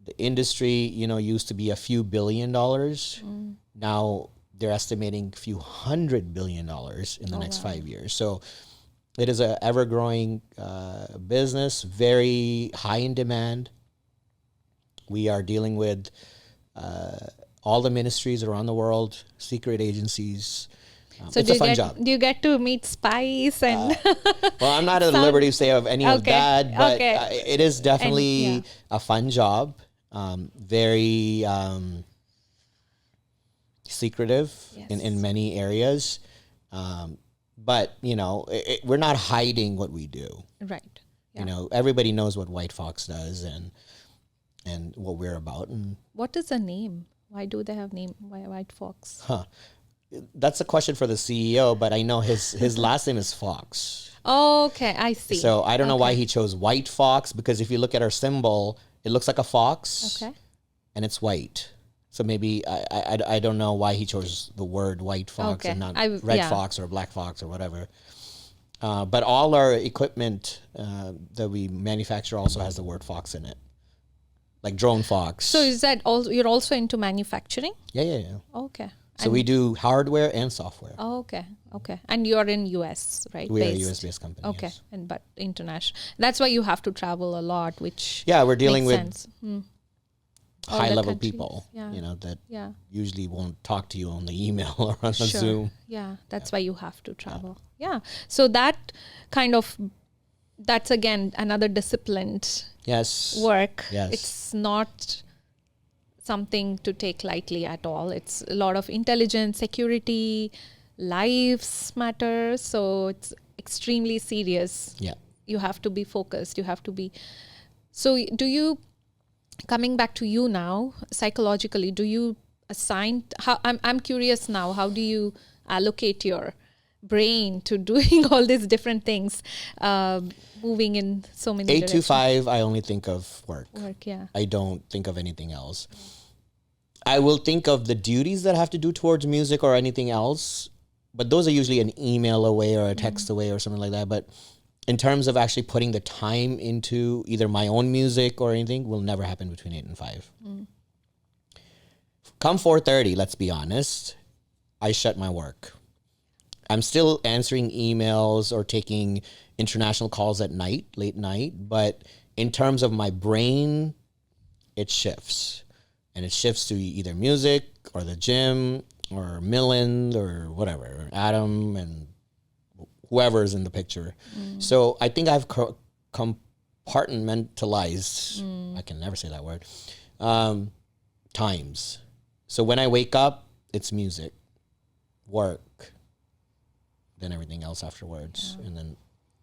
the industry, you know, used to be a few $1 billion. Now they're estimating a few $100 billion in the next 5 years. So it is a ever growing business, very high in demand. We are dealing with all the ministries around the world, secret agencies. So it's a fun job. Do you get to meet spies and? Well, I'm not at liberty to say of any of that, but it is definitely a fun job. Very secretive in many areas. But, you know, we're not hiding what we do. Right. You know, everybody knows what White Fox does and what we're about. And what is the name? Why do they have name White Fox? That's a question for the CEO, but I know his last name is Fox. Okay, I see. So I don't know why he chose White Fox, because if you look at our symbol, it looks like a fox, and it's white. So maybe I don't know why he chose the word White Fox and not Red Fox or Black Fox or whatever. But all our equipment that we manufacture also has the word Fox in it, like Drone Fox. So is that also, you're also into manufacturing? Yeah. Okay. So we do hardware and software. Okay. And you're in US, right? We are a US-based company. Okay, yes. but international. That's why you have to travel a lot, which we're dealing with sense. high-level people, Yeah. you know, that Yeah. usually won't talk to you on the email or on the Sure. Zoom. Yeah, that's why you have to travel. Yeah. So that kind of, that's again another disciplined work. Yes. It's not something to take lightly at all. It's a lot of intelligence, security, lives matter. So it's extremely serious. Yeah. You have to be focused. You have to be. So do you, coming back to you now, psychologically, do you assign, I'm curious now, how do you allocate your brain to doing all these different things, moving in so many 8 directions? to 5, I only think of work. Yeah. I don't think of anything else. I will think of the duties that I have to do towards music or anything else, but those are usually an email away or a text away or something like that. But in terms of actually putting the time into either my own music or anything, will never happen between 8 and 5. Come 4:30, let's be honest, I shut my work. I'm still answering emails or taking international calls at night, late night, but in terms of my brain, it shifts. And it shifts to either music or the gym or Millen or whatever, or Adam and whoever's in the picture. So I think I've compartmentalized, I can never say that word, times. So when I wake up, it's music, work, then everything else afterwards, and then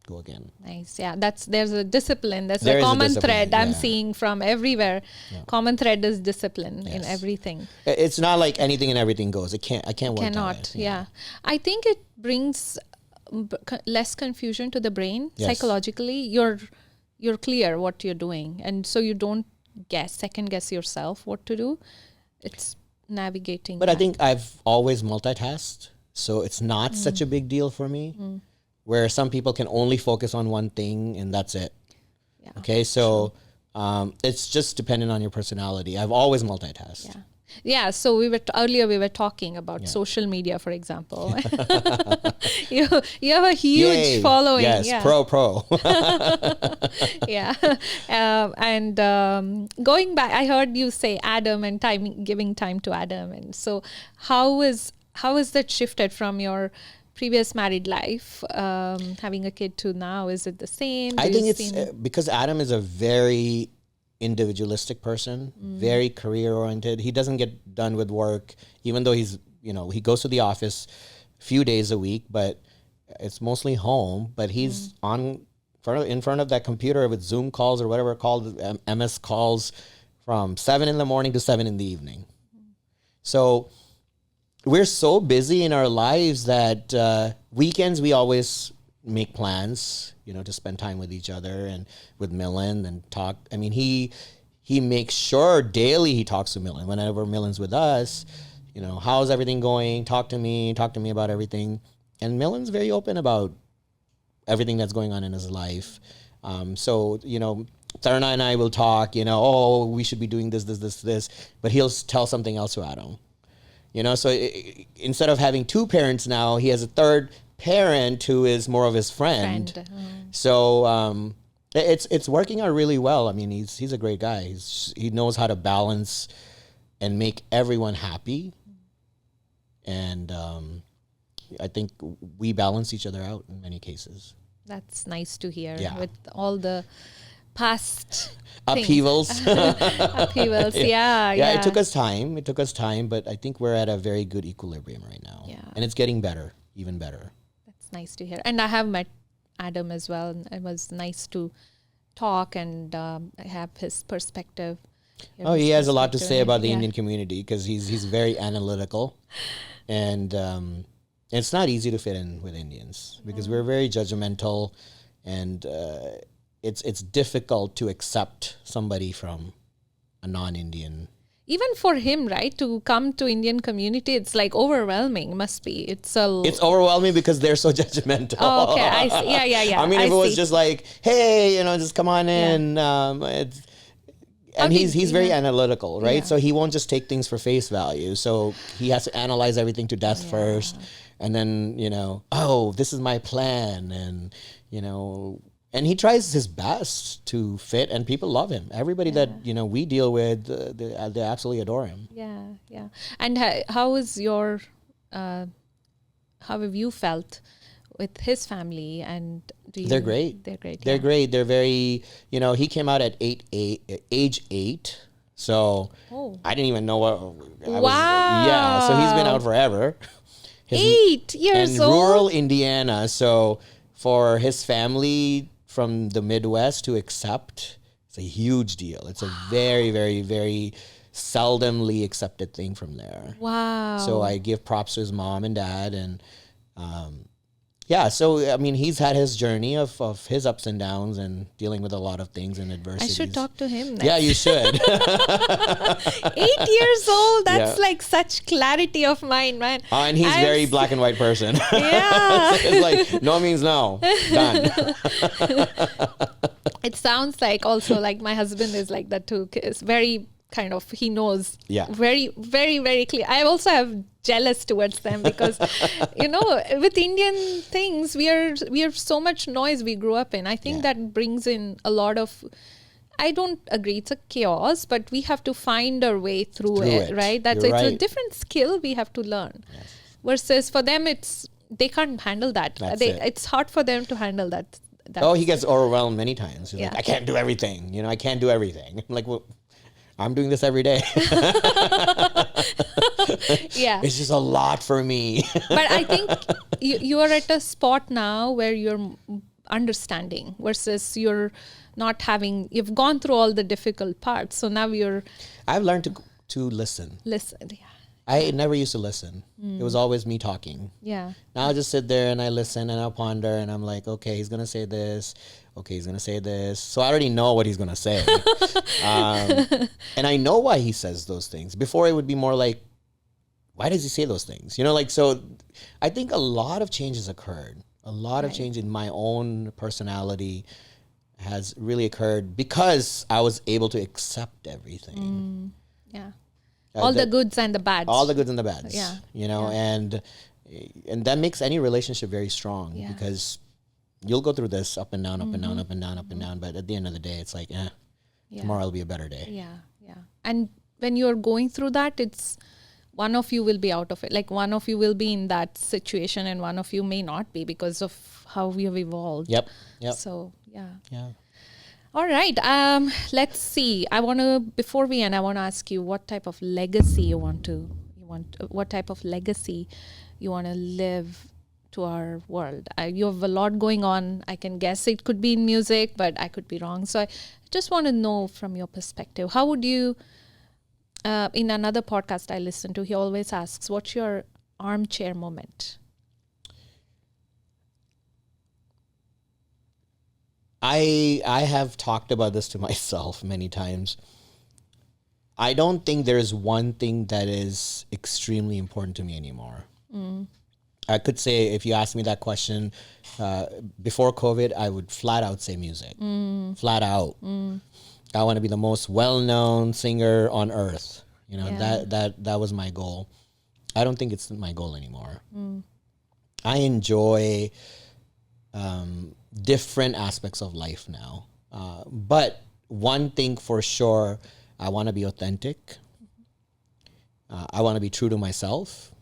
go again. Nice. Yeah, there's a discipline. There's a common thread I'm seeing from everywhere. Common thread is discipline in everything. It's not like anything and everything goes. I can't work Cannot. Yeah. I think it brings less confusion to the brain psychologically. You're clear what you're doing, and so you don't second guess yourself what to do. It's navigating. But I think I've always multitasked, so it's not such a big deal for me. Where some people can only focus on one thing and that's it. Yeah. Okay, so it's just dependent on your personality. I've always multitasked. Yeah. So earlier we were talking about social media, for example. you have a huge following. Yes, pro. And going back, I heard you say Adam and giving time to Adam, and so how is that shifted from your previous married life, having a kid, to now? Is it the same? I think it's because Adam is a very individualistic person, very career oriented. He doesn't get done with work, even though he goes to the office a few days a week, but it's mostly home. But he's in front of that computer with Zoom calls or whatever called MS calls from 7 in the morning to 7 in the evening. So we're so busy in our lives that weekends we always make plans, to spend time with each other and with Millen and talk. I mean, he makes sure daily he talks to Millen. Whenever Millen's with us, how's everything going? Talk to me about everything. And Millen's very open about everything that's going on in his life. So, Tarna and I will talk, we should be doing this, but he'll tell something else to Adam. So instead of having two parents now, he has a third parent who is more of his friend. So it's working out really well. I mean, he's a great guy. He knows how to balance and make everyone happy. And I think we balance each other out in many cases. That's nice to hear. With all the past upheavals. Yeah. It took us time, but I think we're at a very good equilibrium right now. And it's getting better, even better. That's nice to hear. And I have met Adam as well, and it was nice to talk and have his perspective. Oh, he has a lot to perspective say on about it. the Yeah. Indian community because he's very analytical, and it's not easy to fit in with Indians because we're very judgmental, and it's difficult to accept somebody from a non-Indian. Even for him, right, to come to Indian community, it's like overwhelming. Must be. It's overwhelming because they're so judgmental. Oh, okay, I see. Yeah. I mean, if it was see. just like, hey, just come on in. And he's very analytical, right? Yeah. So he won't just take things for face value. So he has to analyze everything to death first, and then oh, this is my plan, and and he tries his best to fit, and people love him. Everybody that we deal with, they absolutely adore him. Yeah. And how is your how have you felt with his family? And They're great. They're great. They're great. They're very, he came out at age 8. So I didn't even know what I was. Yeah. So he's been out forever. 8 years in old. rural Indiana. So for his family from the Midwest to accept, it's a huge deal. It's a very, very, very seldomly accepted thing from there. Wow. So I give props to his mom and dad, and yeah, so I mean, he's had his journey of his ups and downs and dealing with a lot of things and I adversities. should talk to him next. Yeah, you should. 8 years old. That's Yeah. like such clarity of mind, man. And he's very black and white person. Yeah. It's like, no means no. Done. It sounds like also like my husband is like that too. It's very kind of, he knows. Yeah. Very, very, very clear. I also have jealous towards them because, with Indian things, we are so much noise we grew up in. I think that brings in a lot of, I don't agree, it's a chaos, but we have to find our way through it, right? It's a different skill we have to learn. Yes. Versus for them, they can't handle that. It's hard for them to handle that. He gets overwhelmed many times. He's like, I can't do everything. I can't do everything. I'm like, well, I'm doing this every day. Yeah. It's just a lot for me. But I think you are at a spot now where you're understanding versus you're not having, you've gone through all the difficult parts. So now I've learned to listen. Listen. Yeah. I never used to listen. It was always me talking. Yeah. Now I just sit there and I listen and I ponder and I'm like, okay, he's going to say this. Okay, he's going to say this. So I already know what he's going to say. And I know why he says those things. Before it would be more like, why does he say those things? So I think a lot of changes occurred. A lot of change in my own personality has really occurred because I was able to accept everything. Yeah. All the goods and the bads. All the goods and the bads. Yeah. And that makes any relationship very strong because you'll go through this up and down, up and down, up and down, up and down. But at the end of the day, it's like, tomorrow will be a better day. Yeah. And when you're going through that, it's one of you will be out of it. Like one of you will be in that situation and one of you may not be because of how we have evolved. Yep. So, yeah. All right. Let's see. Before we end, I want to ask you what type of legacy what type of legacy you want to live to our world. You have a lot going on. I can guess it could be in music, but I could be wrong. So I just want to know from your perspective, how would you, in another podcast I listen to, he always asks, what's your armchair moment? I have talked about this to myself many times. I don't think there's one thing that is extremely important to me anymore. I could say, if you asked me that question before COVID, I would flat out say music. Flat out. I want to be the most well-known singer on earth. That was my goal. I don't think it's my goal anymore. I enjoy different aspects of life now. But one thing for sure, I want to be authentic. I want to be true to myself.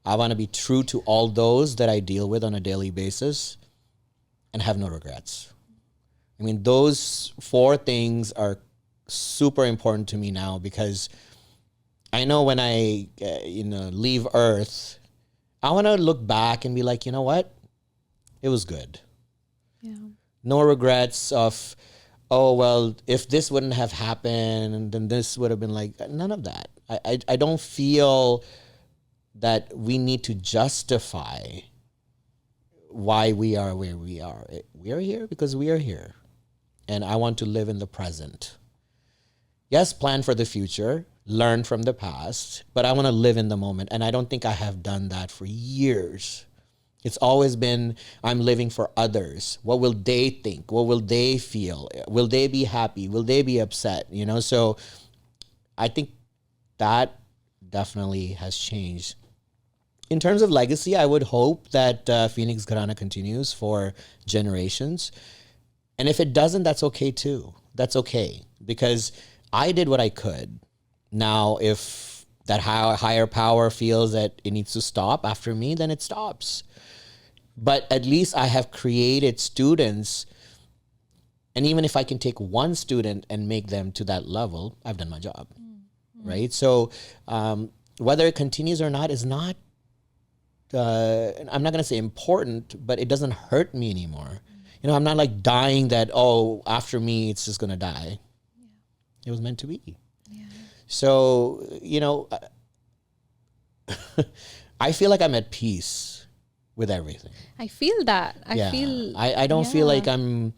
I want to be true to all those that I deal with on a daily basis and have no regrets. I mean, those 4 things are super important to me now because I know when I, leave Earth, I want to look back and be like, you know what? It was good. Yeah. No regrets of, oh, well, if this wouldn't have happened, then this would have been like, none of that. I don't feel that we need to justify why we are where we are. We are here because we are here. And I want to live in the present. Yes, plan for the future, learn from the past, but I want to live in the moment. And I don't think I have done that for years. It's always been, I'm living for others. What will they think? What will they feel? Will they be happy? Will they be upset? You know, so I think that definitely has changed. In terms of legacy, I would hope that Phoenix Gharana continues for generations. And if it doesn't, that's okay too. That's okay. Because I did what I could. Now, if that higher power feels that it needs to stop after me, then it stops. But at least I have created students. And even if I can take one student and make them to that level, I've done my job. Right? So whether it continues or not is not, I'm not going to say important, but it doesn't hurt me anymore. You know, I'm not like dying that, oh, after me, it's just going to die. Yeah. It was meant to be. Yeah. So, you know, I feel like I'm at peace with everything. I feel that. I don't feel like I'm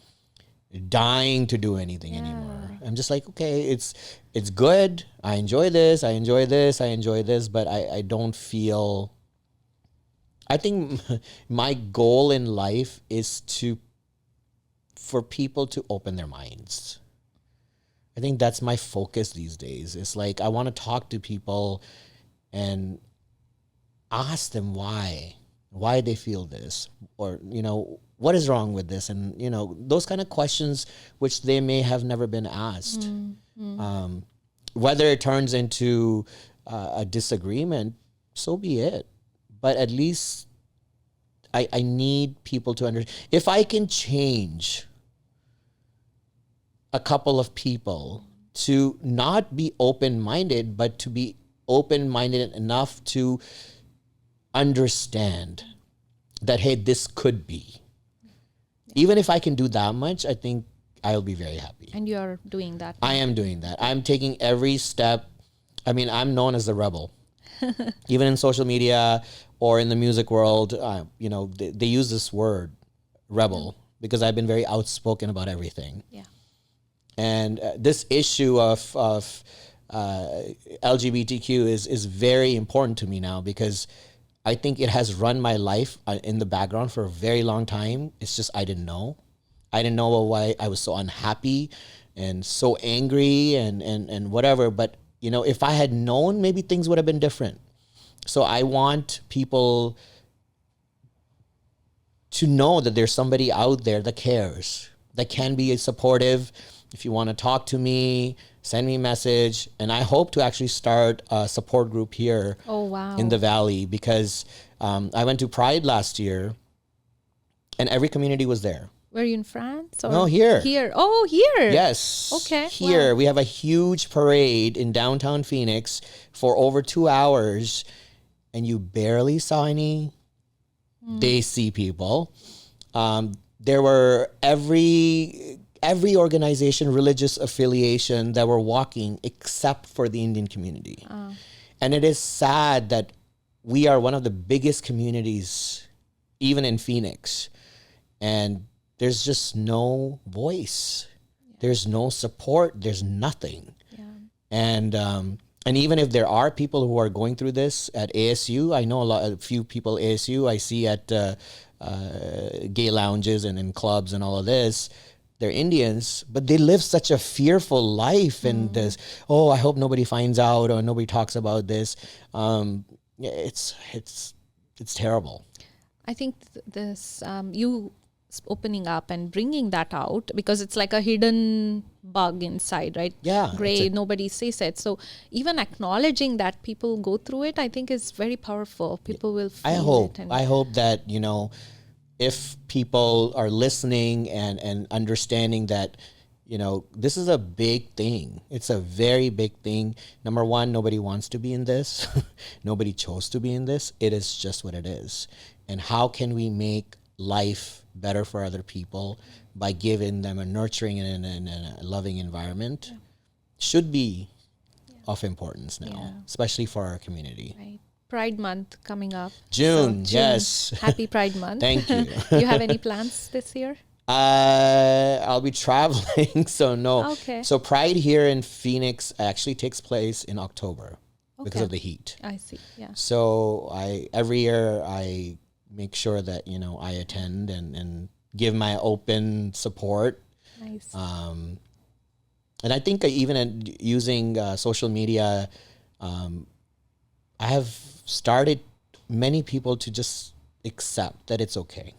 dying to do anything anymore. I'm just like, okay, it's good. I enjoy this. I enjoy this. But I don't feel... I think my goal in life is for people to open their minds. I think that's my focus these days. It's like I want to talk to people and ask them why they feel this, or, you know, what is wrong with this? And, you know, those kind of questions which they may have never been asked. Whether it turns into a disagreement, so be it. But at least I need people to understand. If I can change a couple of people to not be open-minded, but to be open-minded enough to understand that, hey, this could be. Even if I can do that much, I think I'll be very happy. And you're doing that. I am doing that. I'm taking every step. I mean, I'm known as the rebel. Even in social media or in the music world, you know, they use this word, rebel, because I've been very outspoken about everything. Yeah. And this issue of LGBTQ is very important to me now, because I think it has run my life in the background for a very long time. It's just I didn't know. I didn't know why I was so unhappy and so angry and whatever. But, you know, if I had known, maybe things would have been different. So I want people to know that there's somebody out there that cares, that can be supportive. If you want to talk to me, send me a message. And I hope to actually start a support group here in the Valley, because I went to Pride last year and every community was there. Were you in France? Or no, here. Here. Oh, here. Yes. Okay. Here. Wow. We have a huge parade in downtown Phoenix for over 2 hours, and you barely saw any Desi people. There were every organization, religious affiliation that were walking except for the Indian community. And it is sad that we are one of the biggest communities, even in Phoenix. And there's just no voice. Yeah. There's no support. There's nothing. Yeah. And even if there are people who are going through this at ASU, I know a few people at ASU I see at gay lounges and in clubs and all of this. They're Indians, but they live such a fearful life. And this, oh, I hope nobody finds out or nobody talks about this. It's terrible. I think this you opening up and bringing that out, because it's like a hidden bug inside, right? Yeah. Gray, nobody says it. So even acknowledging that people go through it, I think is very powerful. People will feel it. I hope that, you know, if people are listening and understanding that, you know, this is a big thing. It's a very big thing. Number one, nobody wants to be in this. Nobody chose to be in this. It is just what it is. And how can we make life better for other people by giving them a nurturing and a loving environment should be of importance now, especially for our community. Right. Pride Month coming up. June, yes. Happy Pride Month. Thank you. You have any plans this year? I'll be traveling, so no. Okay. So Pride here in Phoenix actually takes place in October because of the heat. I see. Yeah. So every year I make sure that, I attend and give my open support. Nice. And I think even using social media, I have started many people to just accept that it's okay.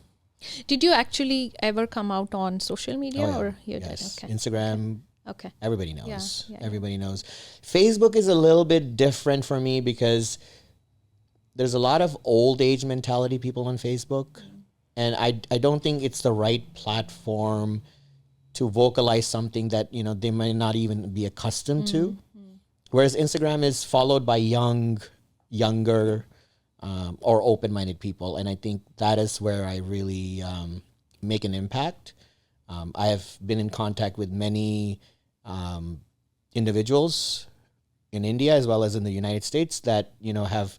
Did you actually ever come out on social media or you did? Okay. Instagram. Okay. Everybody knows. Yeah, Everybody knows. Facebook is a little bit different for me because there's a lot of old age mentality people on Facebook. And I don't think it's the right platform to vocalize something that, they might not even be accustomed to. Whereas Instagram is followed by younger, or open-minded people. And I think that is where I really make an impact. I have been in contact with many individuals in India as well as in the United States that, have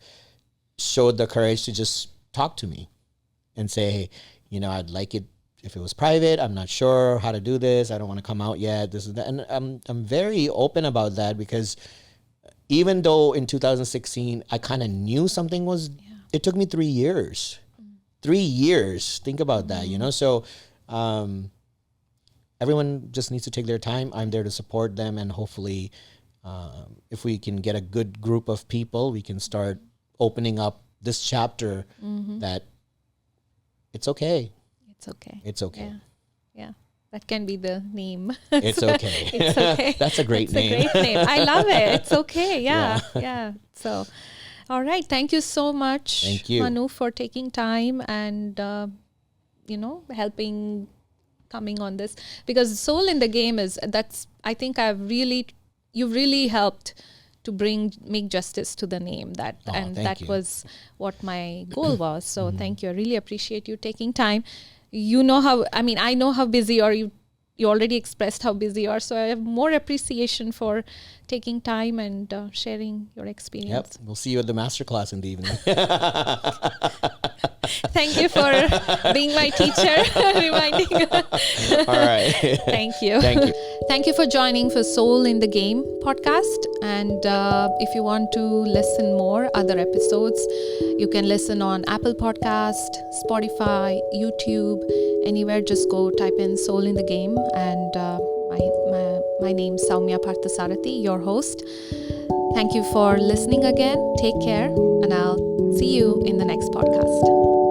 showed the courage to just talk to me and say, hey, I'd like it if it was private. I'm not sure how to do this. I don't want to come out yet. This is that. And I'm very open about that because even though in 2016 I kind of knew something was, it took me 3 years. 3 years. Think about that, So everyone just needs to take their time. I'm there to support them, and hopefully, if we can get a good group of people, we can start opening up this chapter that it's okay. It's okay. It's okay. Yeah. That can be the name. It's okay. It's okay. That's a great name. It's a great name. I love it. It's okay. Yeah. So, all right. Thank you so much, Thank you, Manu, for taking time and, helping coming on this, because soul in the game I think you've really helped to make justice to the name that was what my goal was. So thank you. I really appreciate you taking time. I know how busy you already expressed how busy you are. So I have more appreciation for taking time and sharing your experience. Yep. We'll see you at the masterclass in the evening. Thank you for being my teacher, reminding. All right. Thank you. Thank you. Thank you for joining for Soul in the Game podcast. And if you want to listen more other episodes, you can listen on Apple Podcast, Spotify, YouTube, anywhere. Just go type in Soul in the Game. And my name's Soumya Parthasarathi, your host. Thank you for listening again. Take care, and I'll see you in the next podcast.